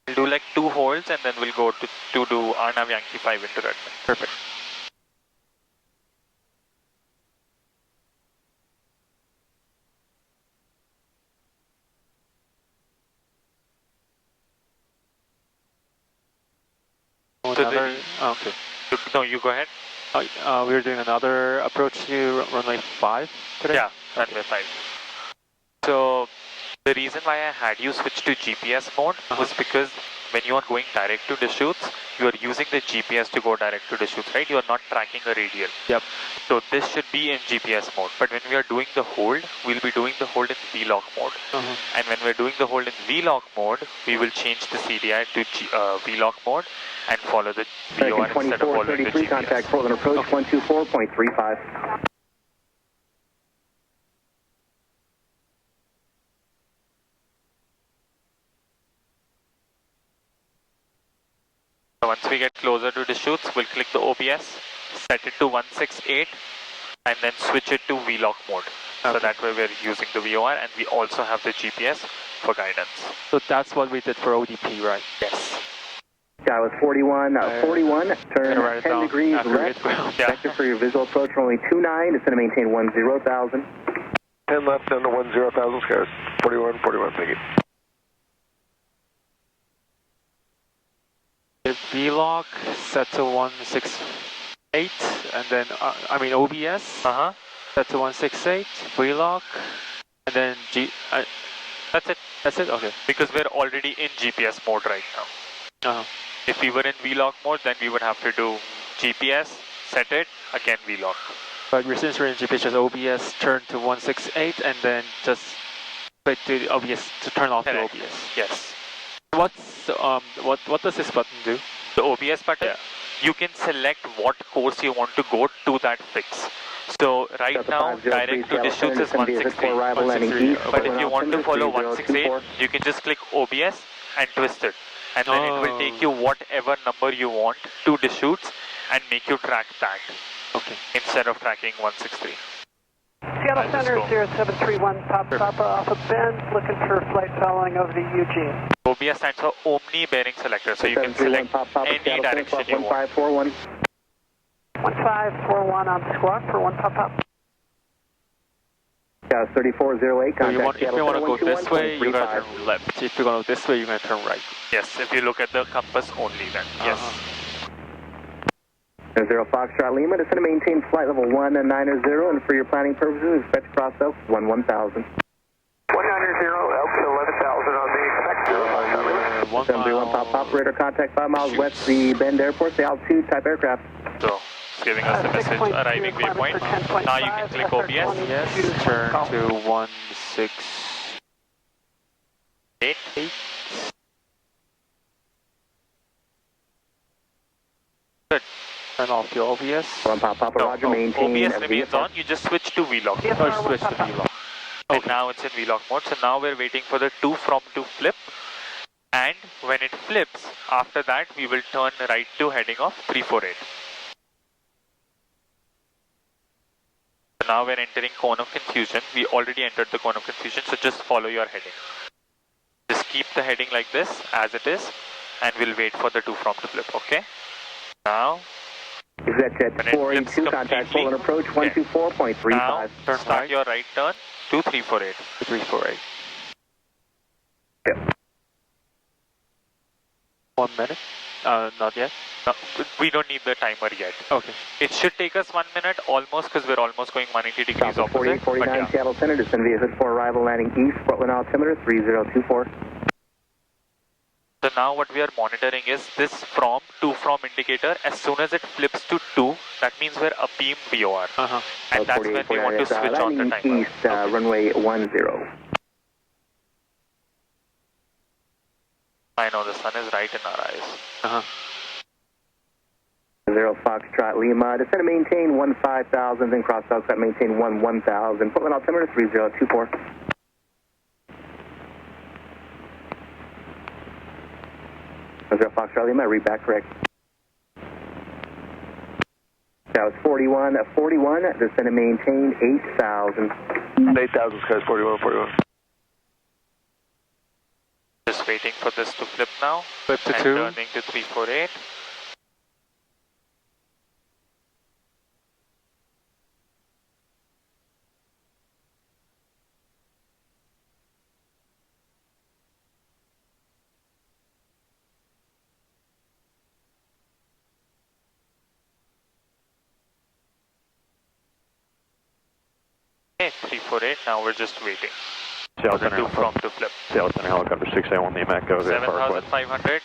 We'll do like 2 holds and then we'll go to do RNAV Yankee 5 into Redmond. Perfect. Okay. No, you go ahead. We're doing another approach to runway 5 today? Yeah, runway 5. So The reason why I had you switch to GPS mode was because when you are going direct to Deschutes, you are using the GPS to go direct to Deschutes, right? You are not tracking a radial. Yep. So this should be in GPS mode. But when we are doing the hold, we'll be doing the hold in VLOC mode. And when we're doing the hold in VLOC mode, we will change the CDI to VLOC mode and follow the VOR instead of following the GPS. Contact Portland approach 124.35. Once we get closer to Deschutes, we'll click the OBS, set it to 168, and then switch it to VLOC mode. So that way we're using the VOR and we also have the GPS for guidance. So that's what we did for ODP, right? Yes. That was 41, 41, turn 10 degrees left. Vector for your visual approach, runway 29, it's going to maintain 10,000. 10 left down to 10,000, skies. 41, 41, thank you. VLOC set to 168, and then, OBS set to 168, VLOC, and then that's it. That's it? Okay. Because we're already in GPS mode right now. If we were in VLOC mode, then we would have to do GPS, set it, again VLOC. But since we're in GPS, just OBS turn to 168, and then just click to OBS to turn off the OBS. Yes. What does this button do? The OBS button, you can select what course you want to go to that fix. So right now, direct to Deschutes is 163. But if you want to follow 168, you can just click OBS and twist it. And then it will take you whatever number you want to Deschutes and make you track that. Okay. Instead of tracking 163. Seattle Center 0731, Papa off of Bend, looking for flight following over the Eugene. OBS stands for Omni Bearing Selector, so you can select any direction you want. 1541 on squawk for 1 pop-up. 3408, contact if you want to go this way, you're going to turn left. If you want to go this way, you're going to turn right. Yes, if you look at the compass only then, yes. 0 Foxtrot Lima, it's going to maintain flight level 190, and for your planning purposes, expect to cross out 1000. 190, Elks 11,000 on the expect 731 Pop operator, contact 5 miles west the Bend Airport, the altitude type aircraft. So, it's giving us the message arriving waypoint. Now you can click OBS. Yes, turn to 168. Good. Turn off your OBS. Roger, maintain OBS remains on, you just switch to VLOC. Switch to VLOC. Okay. And now it's in VLOC mode, so now we're waiting for the to flip. And when it flips, after that we will turn right to heading of 348. So now we're entering cone of confusion. We already entered the cone of confusion, so just follow your heading. Just keep the heading like this, as it is, and we'll wait for the to flip, okay? Now, EasyJet 482, contact full and approach 124.35. Now, start your right turn to 348. 348. Yep. 1 minute? Not yet? No, we don't need the timer yet. Okay. It should take us 1 minute almost, because we're almost going 180 degrees opposite. 4849 Seattle Center, descend via hood for arrival landing east, Portland altimeter 3024. So now what we are monitoring is this to from indicator. As soon as it flips to 2, that means we're abeam VOR. And that's when we want to switch on the timer. East, runway 10. I know the sun is right in our eyes. 0 Foxtrot Lima, descend and maintain 15,000, then cross outside, maintain 1000. Portland altimeter 3024. 0 Foxtrot Lima, read back correct. That was 41, descend and maintain 8,000. 8,000, skies 41. Just waiting for this to flip now. Flip to and 2. Turning to 348. Okay, 348, now we're just waiting. for the two from to flip. Seattle Center helicopter 681 Lima Echo. 7,500.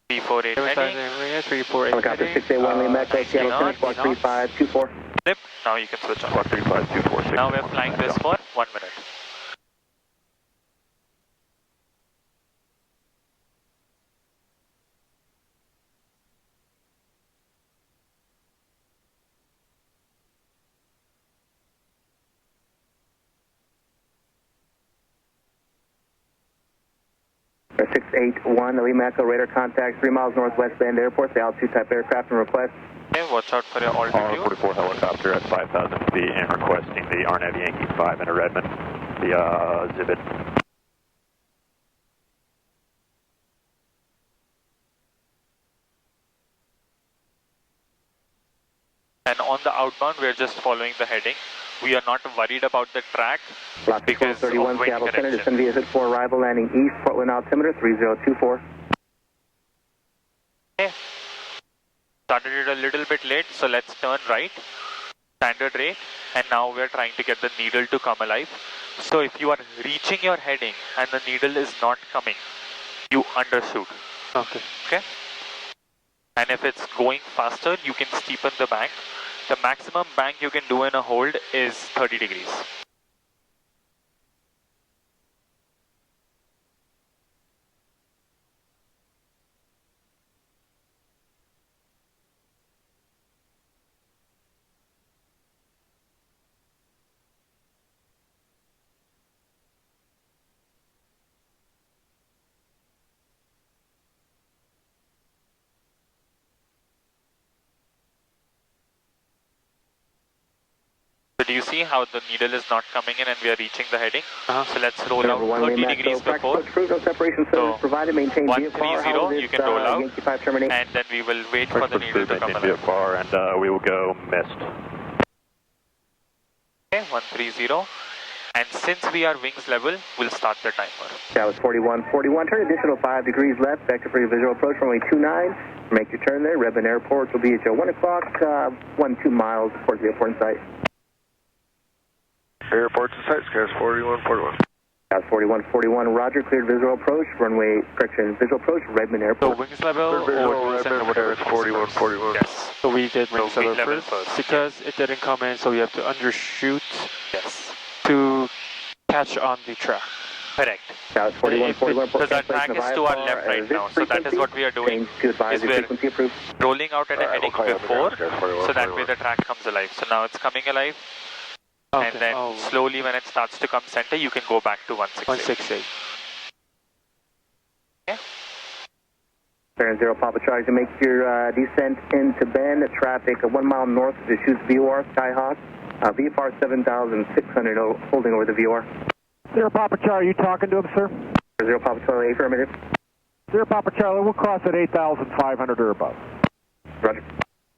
348 heading. 348 Helicopter 681 Lima Echo, Seattle Center, squawk 3524. Flip. Now you can switch on. Squawk 35246. Now we're flying this for 1 minute. Or 681 Lima Echo, radar contact 3 miles northwest Bend Airport, the altitude type aircraft and request. Okay, watch out for your altitude. R44 helicopter at 5,000 feet and requesting the RNAV Yankee 5 into Redmond via Zibit. And on the outbound, we're just following the heading. We are not worried about the track because of 31 wind Seattle Center, direction. descend via Hood 4, arrival landing east, Portland altimeter 3024. Okay. Started it a little bit late, so let's turn right, standard rate, and now we're trying to get the needle to come alive. So if you are reaching your heading and the needle is not coming, you undershoot. Okay. Okay? And if it's going faster, you can steepen the bank. The maximum bank you can do in a hold is 30 degrees. So do you see how the needle is not coming in and we are reaching the heading? So let's roll out 30 degrees before. So 130 you can roll out and then we will wait for the needle to come alive. VFR and we will go missed. Okay, 130. And since we are wings level, we'll start the timer. That was 4141. Turn additional 5 degrees left. Vector for your visual approach, runway 29. Make your turn there. Redmond Airport will be at your 1 o'clock, 2 miles towards the airport site. Airports in sight, skies 4141. Skies 4141, roger, cleared visual approach, runway, correction, visual approach, Redmond Airport. So wings level Visual or Redmond, whatever, 4141. Yes. So we did wings wing level level first first. because it didn't come in, so we have to undershoot Yes. to catch on the track. Correct. Skies 4141. Because our track is to our left right now, so that is what we are doing. Is we're rolling out at a heading before, so that way the track comes alive. So now it's coming alive. Okay. And then slowly when it starts to come center, you can go back to 168. 168. Okay. Fair and 0 Papa Charlie to make your descent into Bend. Traffic 1 mile north of Deschutes VOR, Skyhawk. VFR 7,600 holding over the VOR. 0 Papa Charlie, you talking to him, sir? 0 Papa Charlie, affirmative. 0 Papa Charlie, we'll cross at 8,500 or above. Roger.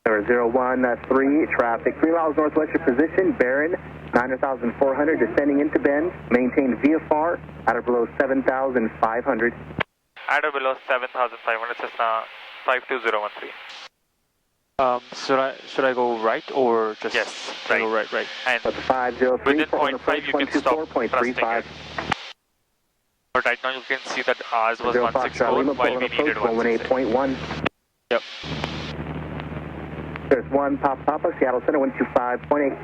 013, traffic 3 miles northwest your position, Barron, 9,400, descending into Bend. Maintain VFR at or below 7,500. At or below 7,500, Cessna 52013. Should I go right or just Yes, right. right. Go right? And That's 503. within 0.5 you can stop thrusting it. But right now you can see that ours was 164 while we needed 168. 118.1. Yep. There's 1 Papa, Seattle Center, 125.8.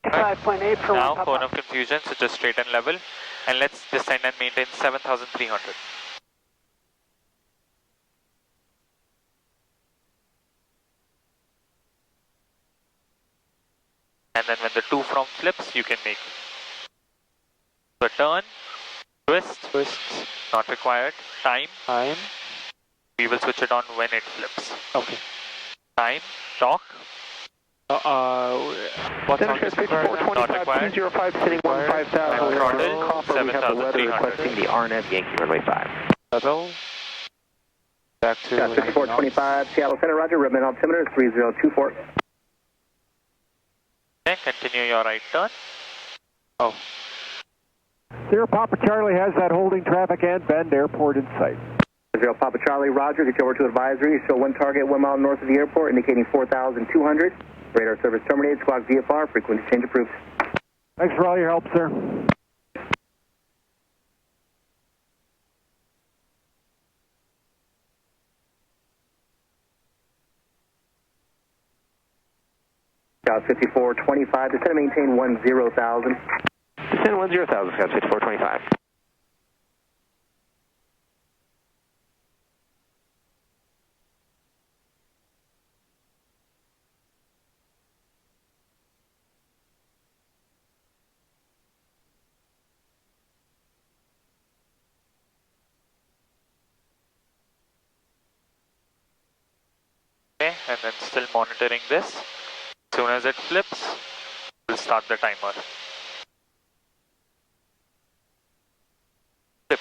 5.8 for Now 1 cone Papa. of confusion, so just straight and level. And let's descend and maintain 7,300. And then when the 2 from flips, you can make the turn, twist, not required, time, we will switch it on when it flips. Okay. Time, lock, what song is required? not required, 205, sitting 15,000. throttle, 7,300. Requesting the RNAV Yankee runway 5. Level. Back to 6425, Seattle Center, roger, Redmond altimeter 3024. Okay, continue your right turn. Oh. 0 Papa Charlie has that holding traffic and Bend Airport in sight. 0 Papa Charlie, roger, get you over to advisory. Show 1 target 1 mile north of the airport, indicating 4,200. Radar service terminated, squawk VFR, frequency change approved. Thanks for all your help, sir. Scouts 5425, descend and maintain 10,000. Descend 10,000, Scouts 5425. Okay, and then still monitoring this. As soon as it flips, we'll start the timer. Flip.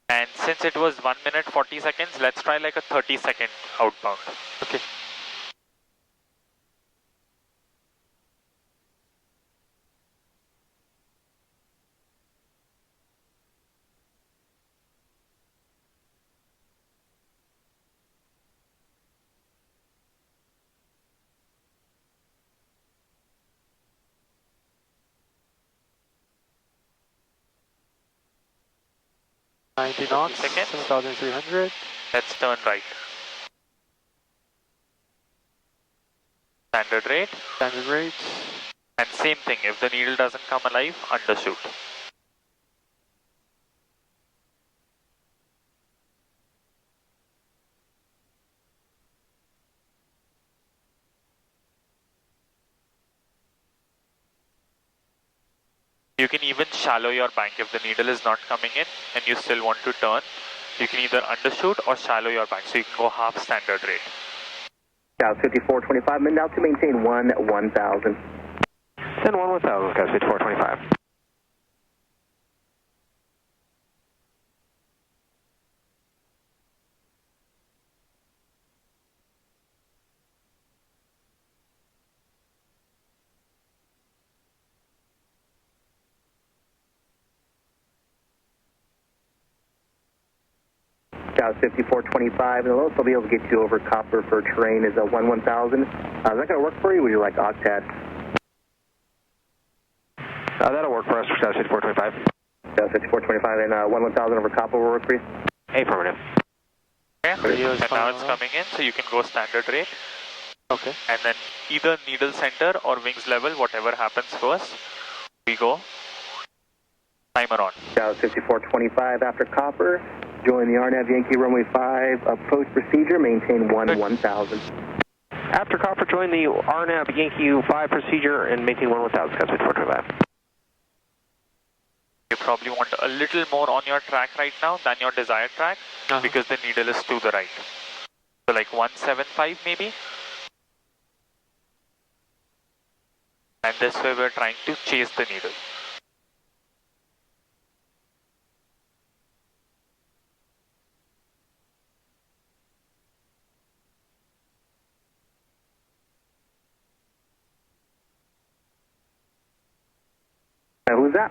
And since it was 1 minute 40 seconds, let's try like a 30-second outbound. Okay. Ninety knots, 7,300. Let's turn right. Standard rate. Standard rate. And same thing, if the needle doesn't come alive, undershoot. You can even shallow your bank if the needle is not coming in and you still want to turn. You can either undershoot or shallow your bank, so you can go half standard rate. Scouts 5425, now to maintain 1,000. Send 1,000, Scouts 5425. Scouts 5425, and the lowest I'll be able to get you over copper for terrain is a 1,000. Is that going to work for you? Would you like octet? That'll work for us, Scouts 5425. Scouts 5425 and 1,000 over copper will work for you? Affirmative. Okay, and now it's coming in, so you can go standard rate. Okay. And then either needle center or wings level, whatever happens first, we go. Timer on. Scouts 5425 after copper. Join the RNAV Yankee runway 5 approach procedure, maintain 1,000. After copper, join the RNAV Yankee 5 procedure and maintain 1,000, Scouts 5425. You probably want a little more on your track right now than your desired track because the needle is to the right. So like 175 maybe. And this way we're trying to chase the needle. Who's that?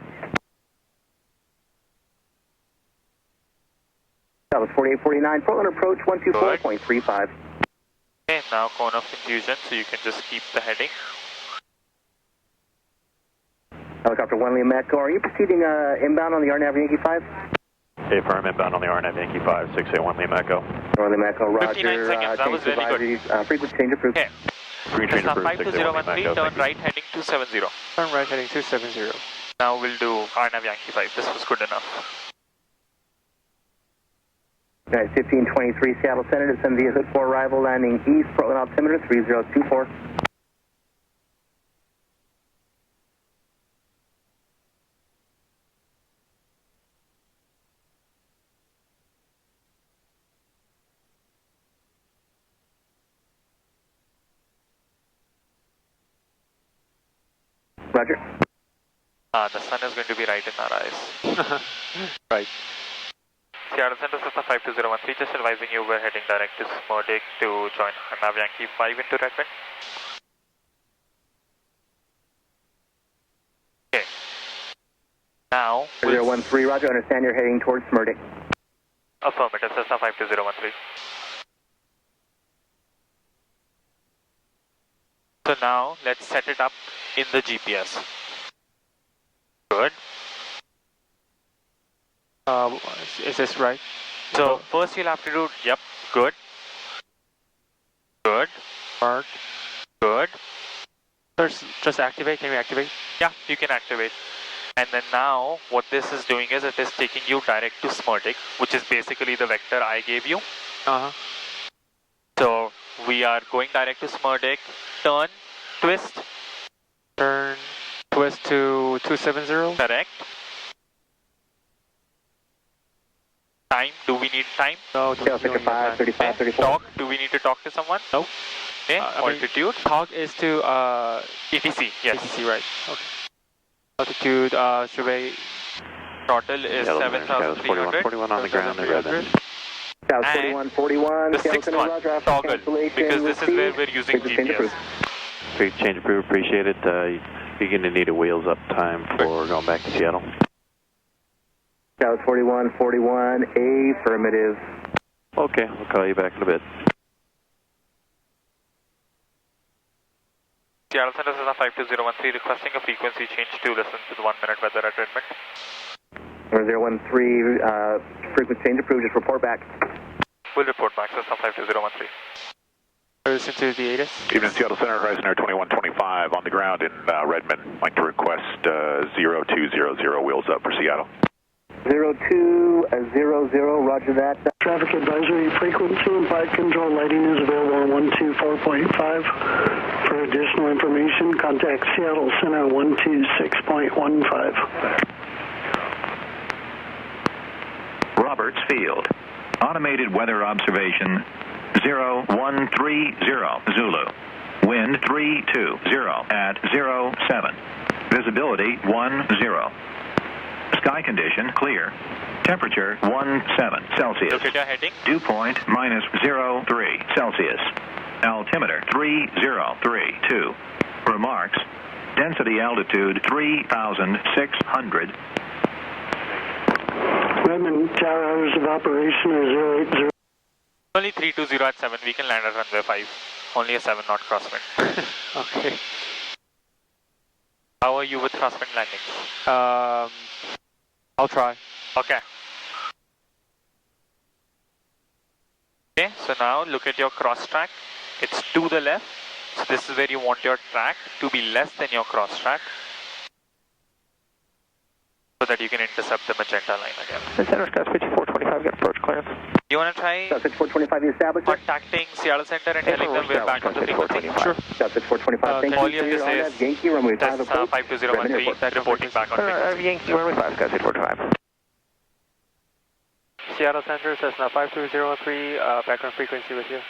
That was 4849, Portland approach 124.35. Okay, now cone of infusion, so you can just keep the heading. Helicopter 1 Liam Echo, are you proceeding inbound on the RNAV Yankee 5? Affirm, inbound on the RNAV Yankee 5, 681 Liam Echo. Liam Echo, roger. 59 seconds, that was really good. Frequency change approved. Okay. Green change approved, 52013, turn right heading 270. Turn right heading 270. Now we'll do RNAV Yankee 5, this was good enough. Nice, 1523 Seattle Center, descend via Hood 4 arrival, landing east, Portland altimeter 3024. Roger. The sun is going to be right in our eyes. Right. Seattle Center Cessna 52013, just advising you we're heading direct to Smurdick to join RNAV Yankee 5 into Redmond. Okay. Now, 013, roger, understand you're heading towards Smurdick. Affirmative, Cessna 52013. So now, let's set it up in the GPS. Good. Is this right? So first you'll have to do, yep, good. Good. Park. Good. Just activate. Can we activate? Yeah, you can activate. And then now what this is doing is it is taking you direct to SMRTIC, which is basically the vector I gave you. So we are going direct to SMRTIC. Turn, twist. Turn, twist to 270. Correct. Time, do we need time? No, Scale 55, 35, 34. Talk, do we need to talk to someone? No. Okay, altitude. Talk is to ETC, yes. ETC, right. Okay. Altitude, survey. Throttle is 7,300. 41 on the ground in Redmond. South 4141. The sixth one, toggle, because this is where we're using GPS. Change approved, appreciate it. You're going to need a wheels up time for going back to Seattle. South 4141, affirmative. Okay, we'll call you back in a bit. Seattle Center is 52013 requesting a frequency change to listen to the 1 minute weather at Redmond. 013, frequency change approved, just report back. We'll report back, Cessna 52013. Listen to the ATIS. Evening Seattle Center, Horizon Air 2125 on the ground in Redmond. Like to request 0200 wheels up for Seattle. 0200, roger that. Traffic advisory frequency and flight control lighting is available on 124.5. For additional information, contact Seattle Center 126.15. Roberts Field. Automated weather observation 0130 Zulu. Wind 320 at 07. Visibility 10. Sky condition clear. Temperature 17 Celsius. Look at your heading. Dew point -03 Celsius. Altimeter 3032. Remarks. Density altitude 3,600. Redmond tower hours of operation are 080. Only 320 at 7. We can land at runway 5. Only a 7 knot crosswind. Okay. How are you with crosswind landings? I'll try. Okay. Okay, so now look at your cross track. It's to the left. So this is where you want your track to be less than your cross track, so that you can intercept the magenta line again. Center Scott 5425, get approach clearance. You want to try 6425 established. contacting Seattle Center and telling them we're back on the frequency? Sure. 6425, thank all you. you have to say is Yankee, runway 5 that's approach. 52013 reporting back on frequency. Yankee, runway 5, Scott 6425. Seattle Center, Cessna 52013, background frequency with you.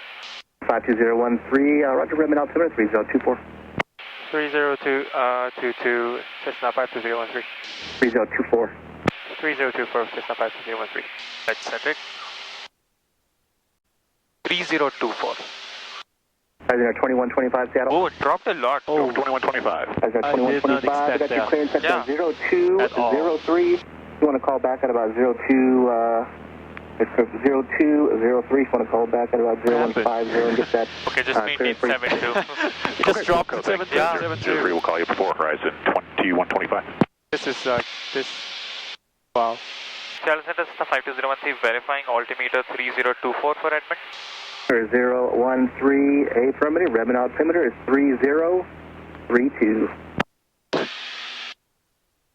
52013, roger, Redmond altimeter 3024. 30222, Cessna 52013. 3024. 3024, Cessna 52013. Let's set it. 3024. Horizon 2125 Seattle. Oh, it dropped a lot. Oh, 2125. Horizon 2125, I got your clearance at 0203. You want to call back at about 0203. If you want to call back at about 0150 and get that. Okay, just maintain 72. Just drop to 72. We'll call you before Horizon 2125. This is, wow. Seattle Center, 52013, verifying altimeter 3024 for Redmond. 013, affirmative, Redmond altimeter is 3032.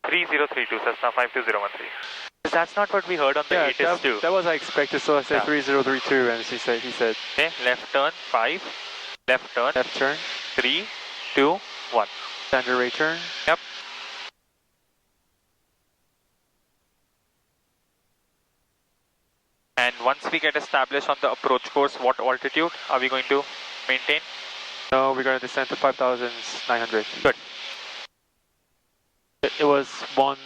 3032, Cessna 52013. That's not what we heard on the ATIS too. That was I expected, so I said 3032 and he said. Okay, left turn, 5, left turn, 3, 2, 1. Standard rate turn. Yep. And once we get established on the approach course, what altitude are we going to maintain? No, we're going to descend to 5,900. Good. It was 1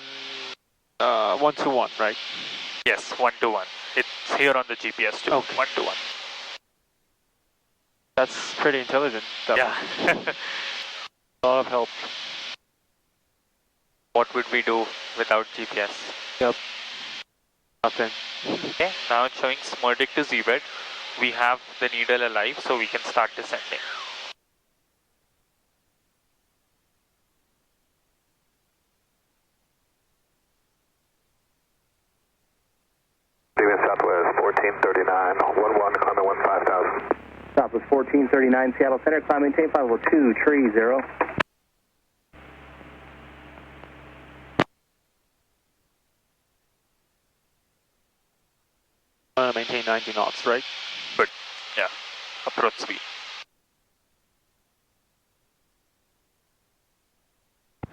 to 1, right? Yes, 1 to 1. It's here on the GPS too. Okay. 1 to 1. That's pretty intelligent. Yeah. A lot of help. What would we do without GPS? Yep. Nothing. Okay, now it's showing SMRTIC to Z-bed. We have the needle alive, so we can start descending. Southwest 1439, 11, climbing 15,000. Southwest 1439, Seattle Center, climb maintain 50230. 90 knots, right? Good. Yeah. Approach speed.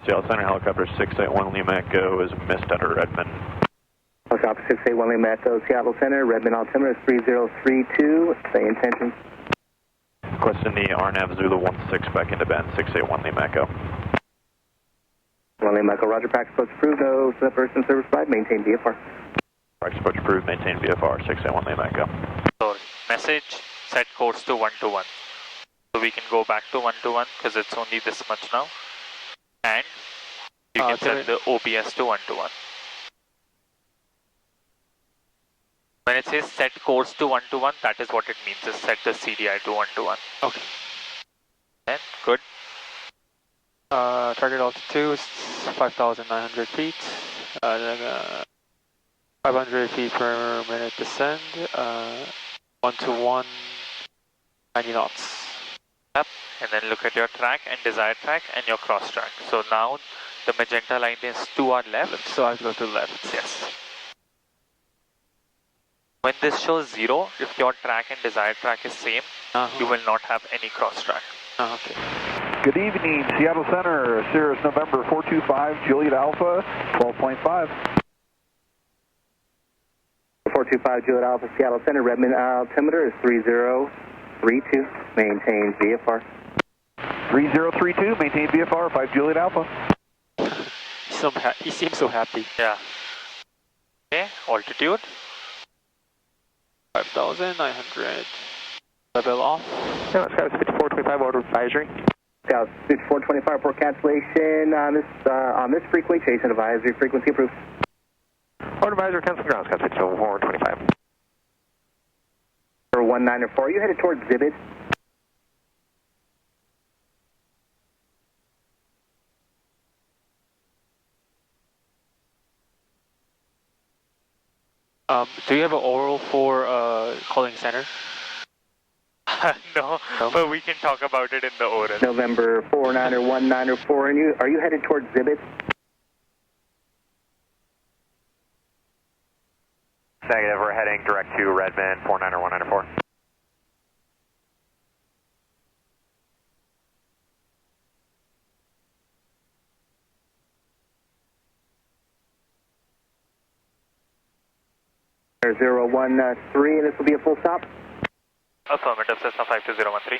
Seattle Center helicopter 681 Lima Echo is missed out of Redmond. Helicopter 681 Lima Echo, Seattle Center, Redmond altimeter is 3032. Say intention. Requesting the RNAV Zulu 16 back into band 681 Lima Echo. 1 Lima Echo, Roger, practice approach approved, no person service flight, maintain VFR. Practice approach approved, maintain VFR 681 Lima Echo. So message set course to 121. So we can go back to 121 because it's only this much now. And you can set the OBS to 121. When it says set course to 121, that is what it means, is set the CDI to 121. Okay. And good. Target altitude is 5,900 feet. 500 feet per minute descend. 121, 90 knots. Yep. And then look at your track and desired track and your cross track. So now the magenta line is to our left. So I have to go to the left. Yes. When this shows 0, if your track and desired track is same, you will not have any cross track. Okay. Good evening, Seattle Center, Cirrus November 425, Juliet Alpha, 12.5. 425 Juliet Alpha, Seattle Center, Redmond altimeter is 3032. Maintain VFR. 3032, maintain VFR, 5 Juliet Alpha. He seems so happy. Yeah. Okay, altitude. 5,900. Level off. No, Scout 5425, order advisory. Scout 5425 for cancellation on this frequency, chase and advisory frequency approved. Order advisory, cancel ground, Scout 5425. 194, are you headed towards Zibit? Do you have an oral for calling center? No, but we can talk about it in the oral. November 49194, and are you headed towards Zibit? Negative, we're heading direct to Redmond 49194. There's 013, and this will be a full stop. Affirmative, Cessna 52013.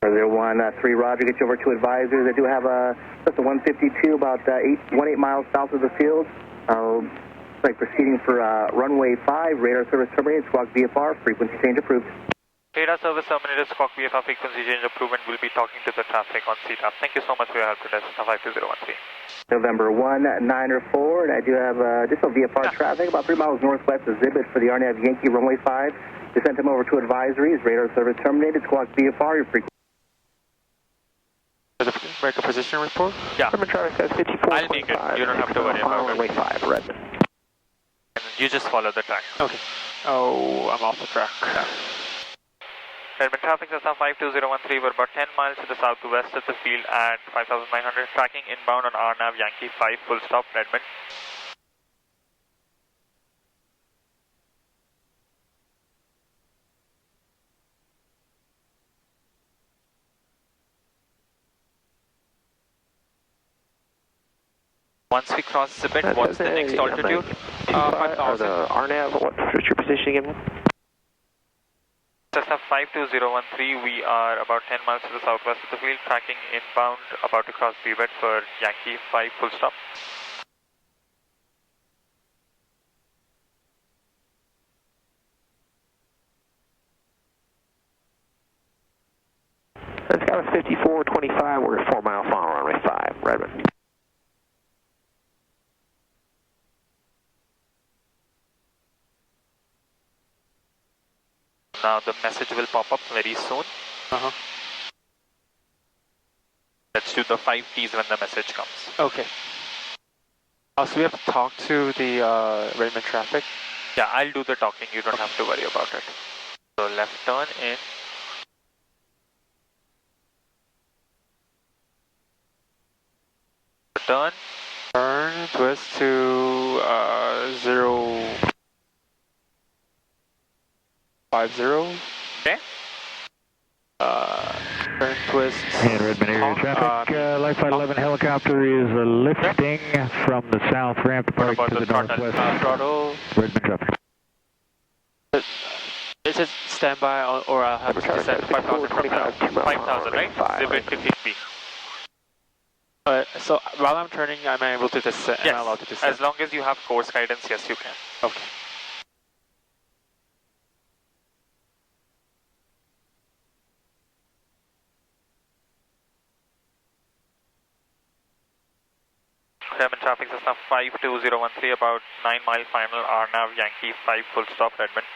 013, Roger, get you over to advisors. I do have just a 152 about 18 miles south of the field. Looks like proceeding for runway 5, radar service terminated, squawk VFR, frequency change approved. Radar service terminated, squawk VFR, frequency change approved, and we'll be talking to the traffic on CTAP. Thank you so much for your help today, Cessna 52013. November 194, and I do have additional VFR traffic about 3 miles northwest of Zibit for the RNAV Yankee runway 5. Just sent him over to advisories, radar service terminated, squawk VFR, your frequency. Does it make a position report? Yeah. Traffic says 54. I'll make it. You don't have to worry about it. Runway 5, Redmond. And you just follow the track. Okay. Oh, I'm off the track. Yeah. Redmond traffic, Cessna 52013, we're about 10 miles to the southwest of the field at 5,900, tracking inbound on RNAV Yankee 5, full stop, Redmond. Once we cross Zibit, what's the next altitude? 5,000. The RNAV, what's your position again? Cessna 52013, we are about 10 miles to the southwest of the field, tracking inbound, about to cross Zibit for Yankee 5, full stop. That's got a 5425, we're 4 mile final, runway 5, Redmond. Now the message will pop up very soon. Let's do the 5 T's when the message comes. Okay. So we have to talk to the Redmond traffic? Yeah, I'll do the talking. You don't have to worry about it. So left turn in. Turn. Turn, twist to 0. 50. Okay. Turn twist. And Redmond area traffic, Life Flight 11 helicopter is lifting from the south ramp departing to the northwest. Throttle. Redmond traffic. Is it standby or I'll have to descend 5,000 from now? 5,000, right? Zip it to KP. So while I'm turning, am I able to descend? Yes. Am I allowed to descend? As long as you have course guidance, yes, you can. Okay. Redmond traffic Cessna 52013, about 9 mile final RNAV Yankee 5 full stop Redmond.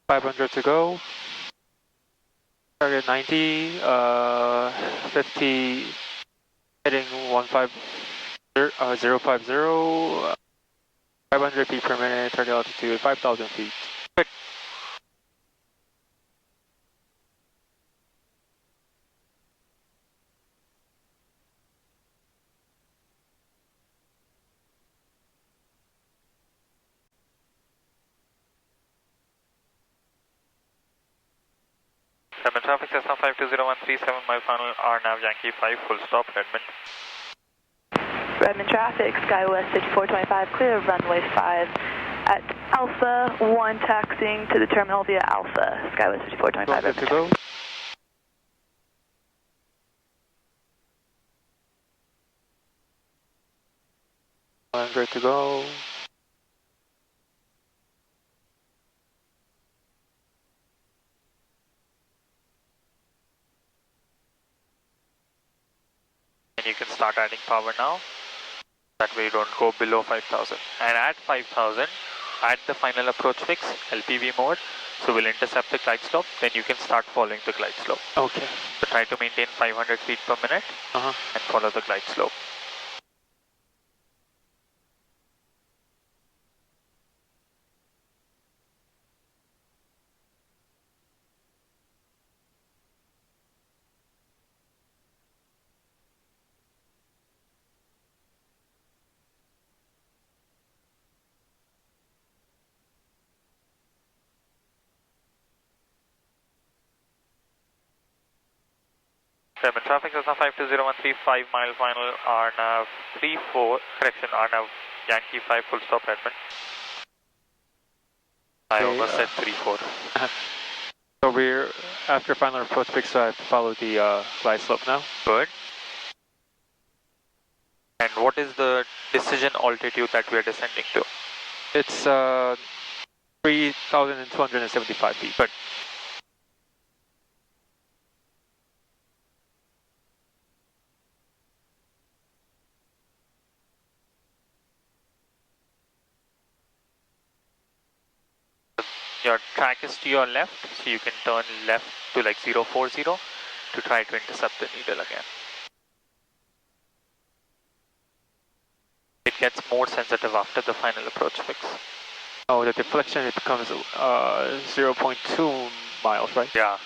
$500 to go. Target 90. 50. Heading 150. 050. 500 feet per minute. Target altitude 5,000 feet. Quick. Redmond traffic Cessna 52013, 7 mile final RNAV Yankee 5 full stop Redmond. Redmond traffic, SkyWest 5425, clear of runway 5 at Alpha 1, taxiing to the terminal via Alpha, SkyWest 5425. Good to go. $100 to go. And you can start adding power now. That way you don't go below 5,000. And at 5,000, at the final approach fix, LPV mode, so we'll intercept the glide slope, then you can start following the glide slope. Okay. So try to maintain 500 feet per minute and follow the glide slope. Redmond traffic Cessna 52013, 5 mile final RNAV 34, correction, RNAV Yankee 5 full stop Redmond. I almost said 34. So we're after final approach fix, so I have to follow the glide slope now. Good. And what is the decision altitude that we are descending to? It's 3,275 feet. Good. Your track is to your left, so you can turn left to like 040 to try to intercept the needle again. It gets more sensitive after the final approach fix. Oh, the deflection, it becomes 0.2 miles, right? Yeah.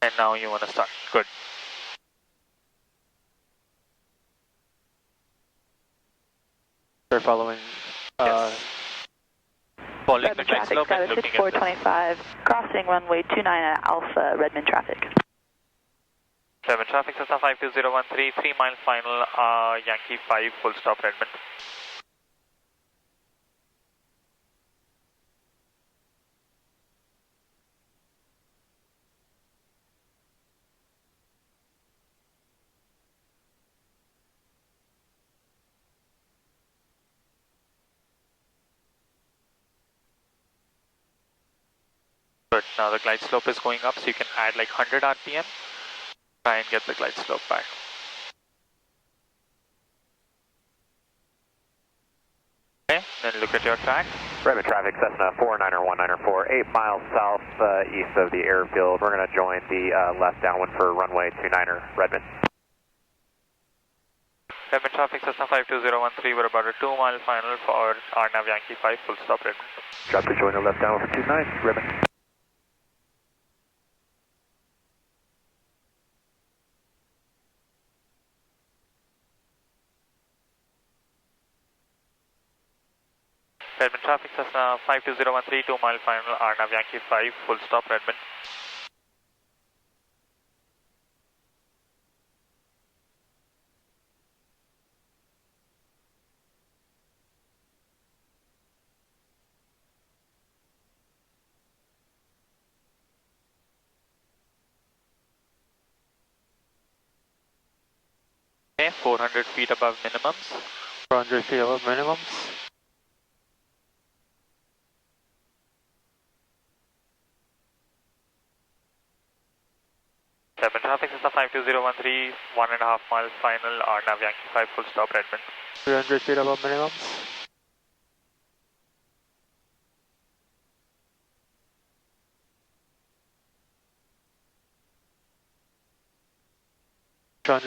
And now you want to start. Good. They're following. Yes. Following the glide slope and looking at 425, crossing runway 29 at Alpha, Redmond traffic. Redmond traffic Cessna 52013, 3 mile final Yankee 5 full stop Redmond. Good. Good. Now the glide slope is going up, so you can add like 100 RPM. Try and get the glide slope back. Okay, then look at your track. Redmond traffic, Cessna 490-194, 8 miles south east of the airfield. We're going to join the left downwind for runway 29er, Redmond. Redmond traffic, Cessna 52013, we're about a 2-mile final for RNAV Yankee 5, full stop Redmond. Drop to join the left downwind for 29, Redmond. Redmond traffic, Cessna 52013, 2-mile final, RNAV Yankee 5, full stop Redmond. Okay, 400 feet above minimums. 400 feet above minimums. Redmond traffic, Cessna 52013, 1.5 miles final, RNAV Yankee 5, full stop Redmond. 300 feet above minimums.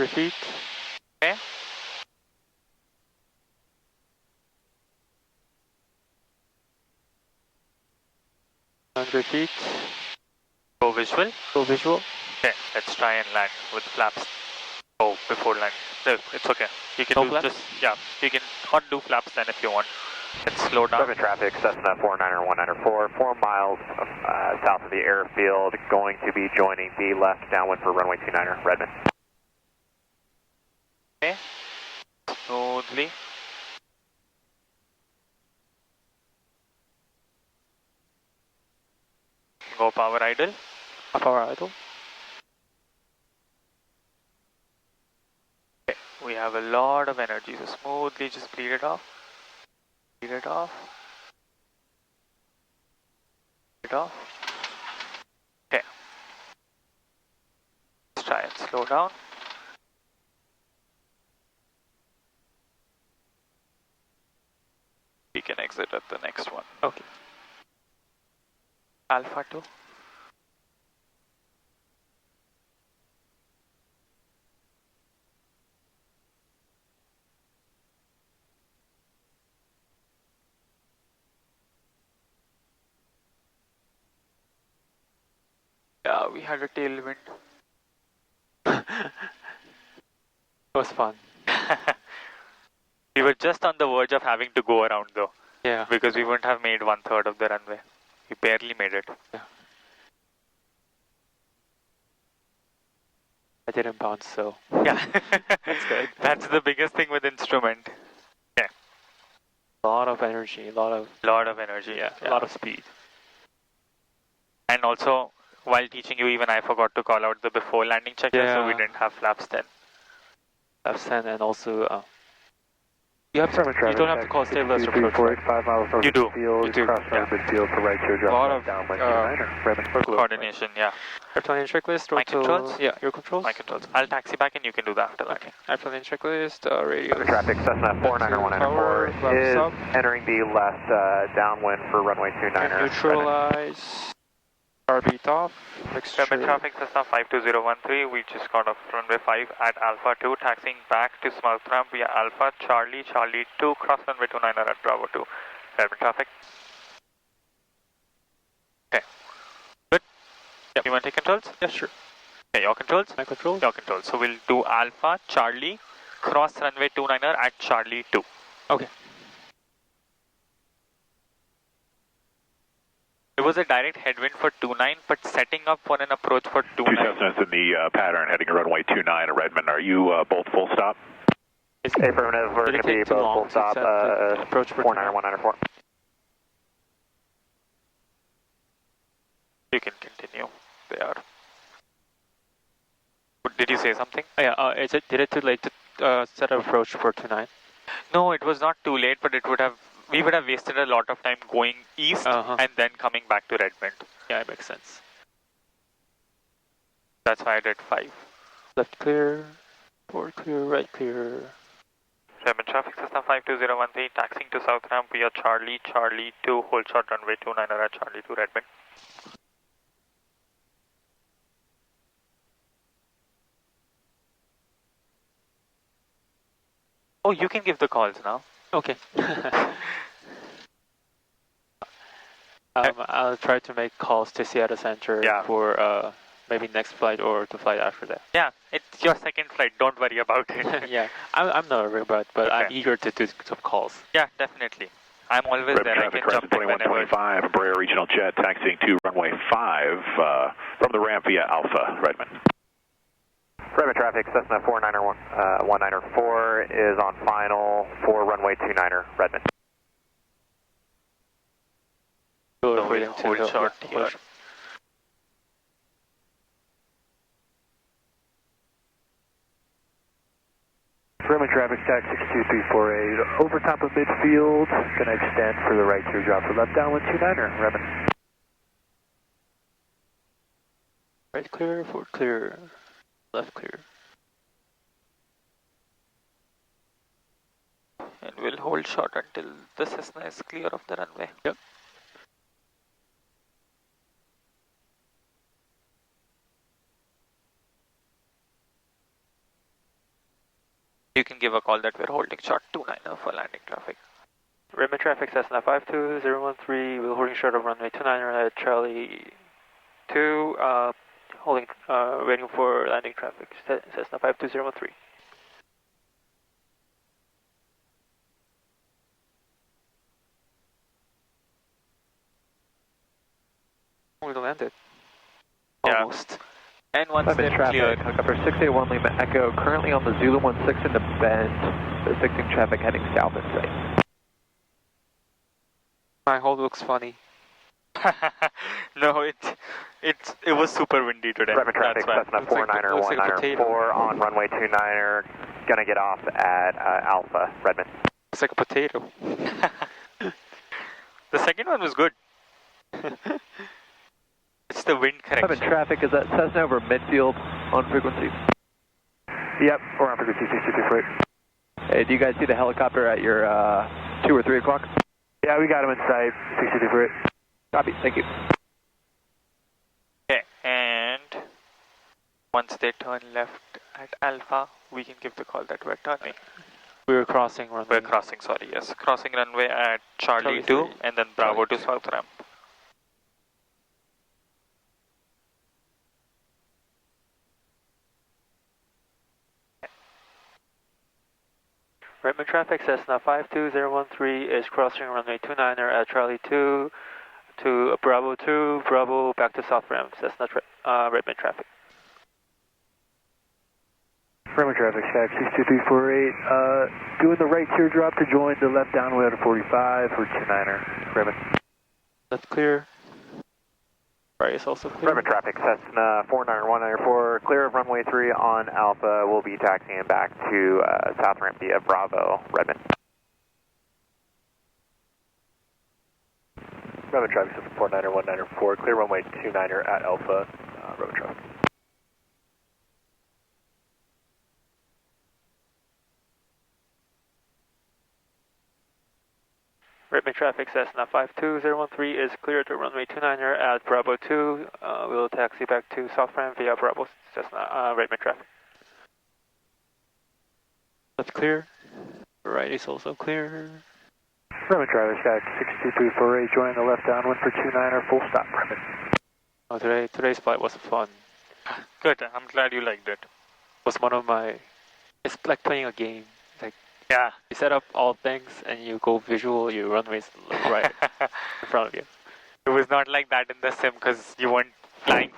Feet. Okay. Feet. Go visual. Go visual. Okay, let's try and land with flaps. Oh, before land. No, it's okay. You can no do flaps? just, yeah, you can not do flaps then if you want. Let's slow down. Redmond traffic, Cessna 490-194, 4 miles south of the airfield, going to be joining the left downwind for runway 29er, Redmond. Okay, smoothly. Go power idle. Power idle. Okay, we have a lot of energy, so smoothly just bleed it off. Bleed it off. Bleed it off. Okay. Let's try and slow down. We can exit at the next one. Okay. Alpha 2. Yeah, we had a tailwind. It was fun. We were just on the verge of having to go around though. Yeah. Because we wouldn't have made 1/3 of the runway. We barely made it. Yeah. I didn't bounce, so. Yeah. That's good. That's the biggest thing with instrument. Yeah. A lot of energy, a lot of energy. Yeah, a lot of speed. And also, while teaching you, even I forgot to call out the before landing checker, so we didn't have flaps 10. Flaps 10 and also, you don't have to call stabilizer approach. 5 miles north you do. field, You do. cross Redmond field for right to drop a lot of downwind 29er, Redmond. Coordination, yeah. Airplane checklist. My controls? Yeah, your controls. My controls. I'll taxi back and you can do that after that. Okay. Airplane checklist, radio. Redmond traffic, Cessna 490-194 is entering the left downwind for runway 29er. Neutralize. Orbit off. Redmond traffic, Cessna 52013. We just got off runway 5 at Alpha 2, taxiing back to smooth ramp via Alpha Charlie 2, cross runway 29er at Bravo 2. Redmond traffic. Okay. Good. Yep. You want to take controls? Yeah, sure. Okay, your controls? My controls? Your controls. So we'll do Alpha Charlie, cross runway 29er at Charlie 2. Okay. It was a direct headwind for 29, but setting up for an approach for 29. Two Cessnas in the pattern heading to runway 29 at Redmond. Are you both full stop? Affirmative, we're going to be both full stop, approach for 490-194. You can continue. They are. Did you say something? Yeah, did it too late to set up approach for 29? No, it was not too late, but it would have. We would have wasted a lot of time going east and then coming back to Redmond. Yeah, it makes sense. That's why I did 5. Left clear, forward clear, right clear. Redmond traffic, Cessna 52013, taxiing to south ramp via Charlie 2, hold short runway 29 at Charlie 2, Redmond. Oh, you can give the calls now. Okay. I'll try to make calls to Seattle Center for maybe next flight or the flight after that. Yeah, it's your second flight. Don't worry about it. Yeah, I'm not worried about it, but I'm eager to do some calls. Yeah, definitely. I'm always there. I can jump in whenever. 2125, Embraer Regional Jet taxiing to runway 5 from the ramp via Alpha, Redmond. Redmond traffic, Cessna 194 is on final for runway 29er, Redmond. Hold short here. Redmond traffic, stack 62348, over top of midfield, gonna extend for the right teardrop for left downwind 29er, Redmond. Right clear, forward clear, left clear. And we'll hold short until the Cessna is clear of the runway. Yep. You can give a call that we're holding short 29er for landing traffic. Redmond traffic, Cessna 52013, we're holding short of runway 29er at Charlie 2, waiting for landing traffic, Cessna 52013. We landed. Almost. And once they're cleared. Helicopter 681 Lima Echo, currently on the Zulu 16 in the bend. They're fixing traffic heading south in sight. My hold looks funny. No, it was super windy today. Redmond traffic, Cessna 49er 194 on runway 29er, gonna get off at Alpha, Redmond. It's like a potato. The second one was good. It's the wind correction. Redmond traffic, is that Cessna over midfield on frequency? Yep, we're on frequency 6238. Hey, do you guys see the helicopter at your 2 or 3 o'clock? Yeah, we got him in sight, 6238. Copy, thank you. Okay, and once they turn left at Alpha, we can give the call that we're turning. We're crossing runway. We're crossing, sorry, yes. Crossing runway at Charlie 2 and then Bravo to south ramp. Redmond traffic, Cessna 52013 is crossing runway 29er at Charlie 2 to Bravo 2, Bravo back to south ramp, Cessna Redmond traffic. Redmond traffic, stack 62348, doing the right teardrop to join the left downwind at 45 for 29er, Redmond. That's clear. Right, is also clear. Redmond traffic, Cessna 49194, clear of runway 3 on Alpha. We'll be taxiing back to south ramp via Bravo, Redmond. Redmond traffic, Cessna 49194, clear runway 29er at Alpha, Redmond traffic. Redmond traffic, Cessna 52013 is clear to runway 29er at Bravo 2. We'll taxi back to south ramp via Bravo, Cessna Redmond traffic. That's clear. Right is also clear. Redmond traffic, stack 62348, joining the left downwind for 29er, full stop, Redmond. Oh, today's flight was fun. Good, I'm glad you liked it. It was one of my, it's like playing a game. Like, yeah, you set up all things and you go visual, your runways right in front of you. It was not like that in the sim because you weren't flying.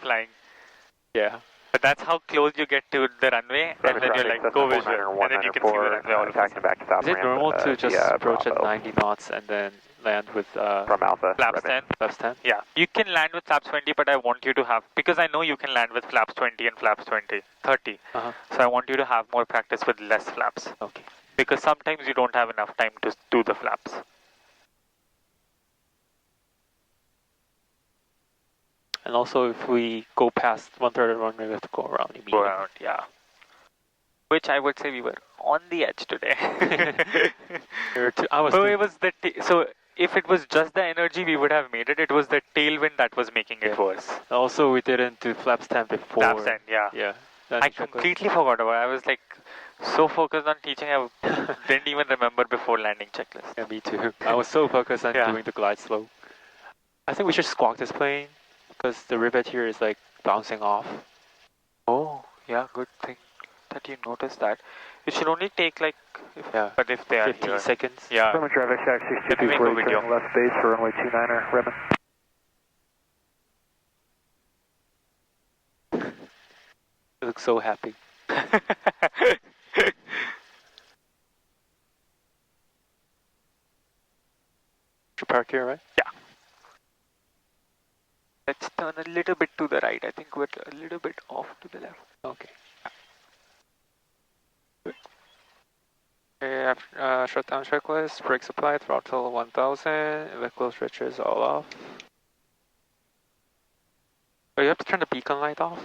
Yeah. But that's how close you get to the runway, and then you're like, go visual, and then you can see the runway all of a sudden. Is it normal to just approach at 90 knots and then land with from Alpha, flaps 10? Flaps 10? Yeah, you can land with flaps 20, but I want you to have, because I know you can land with flaps 20 and flaps 30. So I want you to have more practice with less flaps. Okay. Because sometimes you don't have enough time to do the flaps. And also, if we go past 1/3 of the runway, we have to go around immediately. Go around, yeah. Which I would say we were on the edge today. So it was so if it was just the energy, we would have made it. It was the tailwind that was making it worse. Also, we didn't do flaps 10 before. Flaps 10, yeah. Yeah. I completely forgot about it. I was like so focused on teaching, I didn't even remember before landing checklist. Yeah, me too. I was so focused on doing the glide slope. I think we should squawk this plane because the rivet here is like bouncing off. Oh, yeah, good thing that you noticed that. It should only take like, but if they are 15 here. seconds. Yeah. Roman traffic, Shack 6240, turning left base for runway 29er, Redmond. You look so happy. Should park here, right? Yeah. Let's turn a little bit to the right. I think we're a little bit off to the left. Okay. Okay, shutdown checklist, brake supply, throttle 1000, vehicle switches all off. Oh, you have to turn the beacon light off?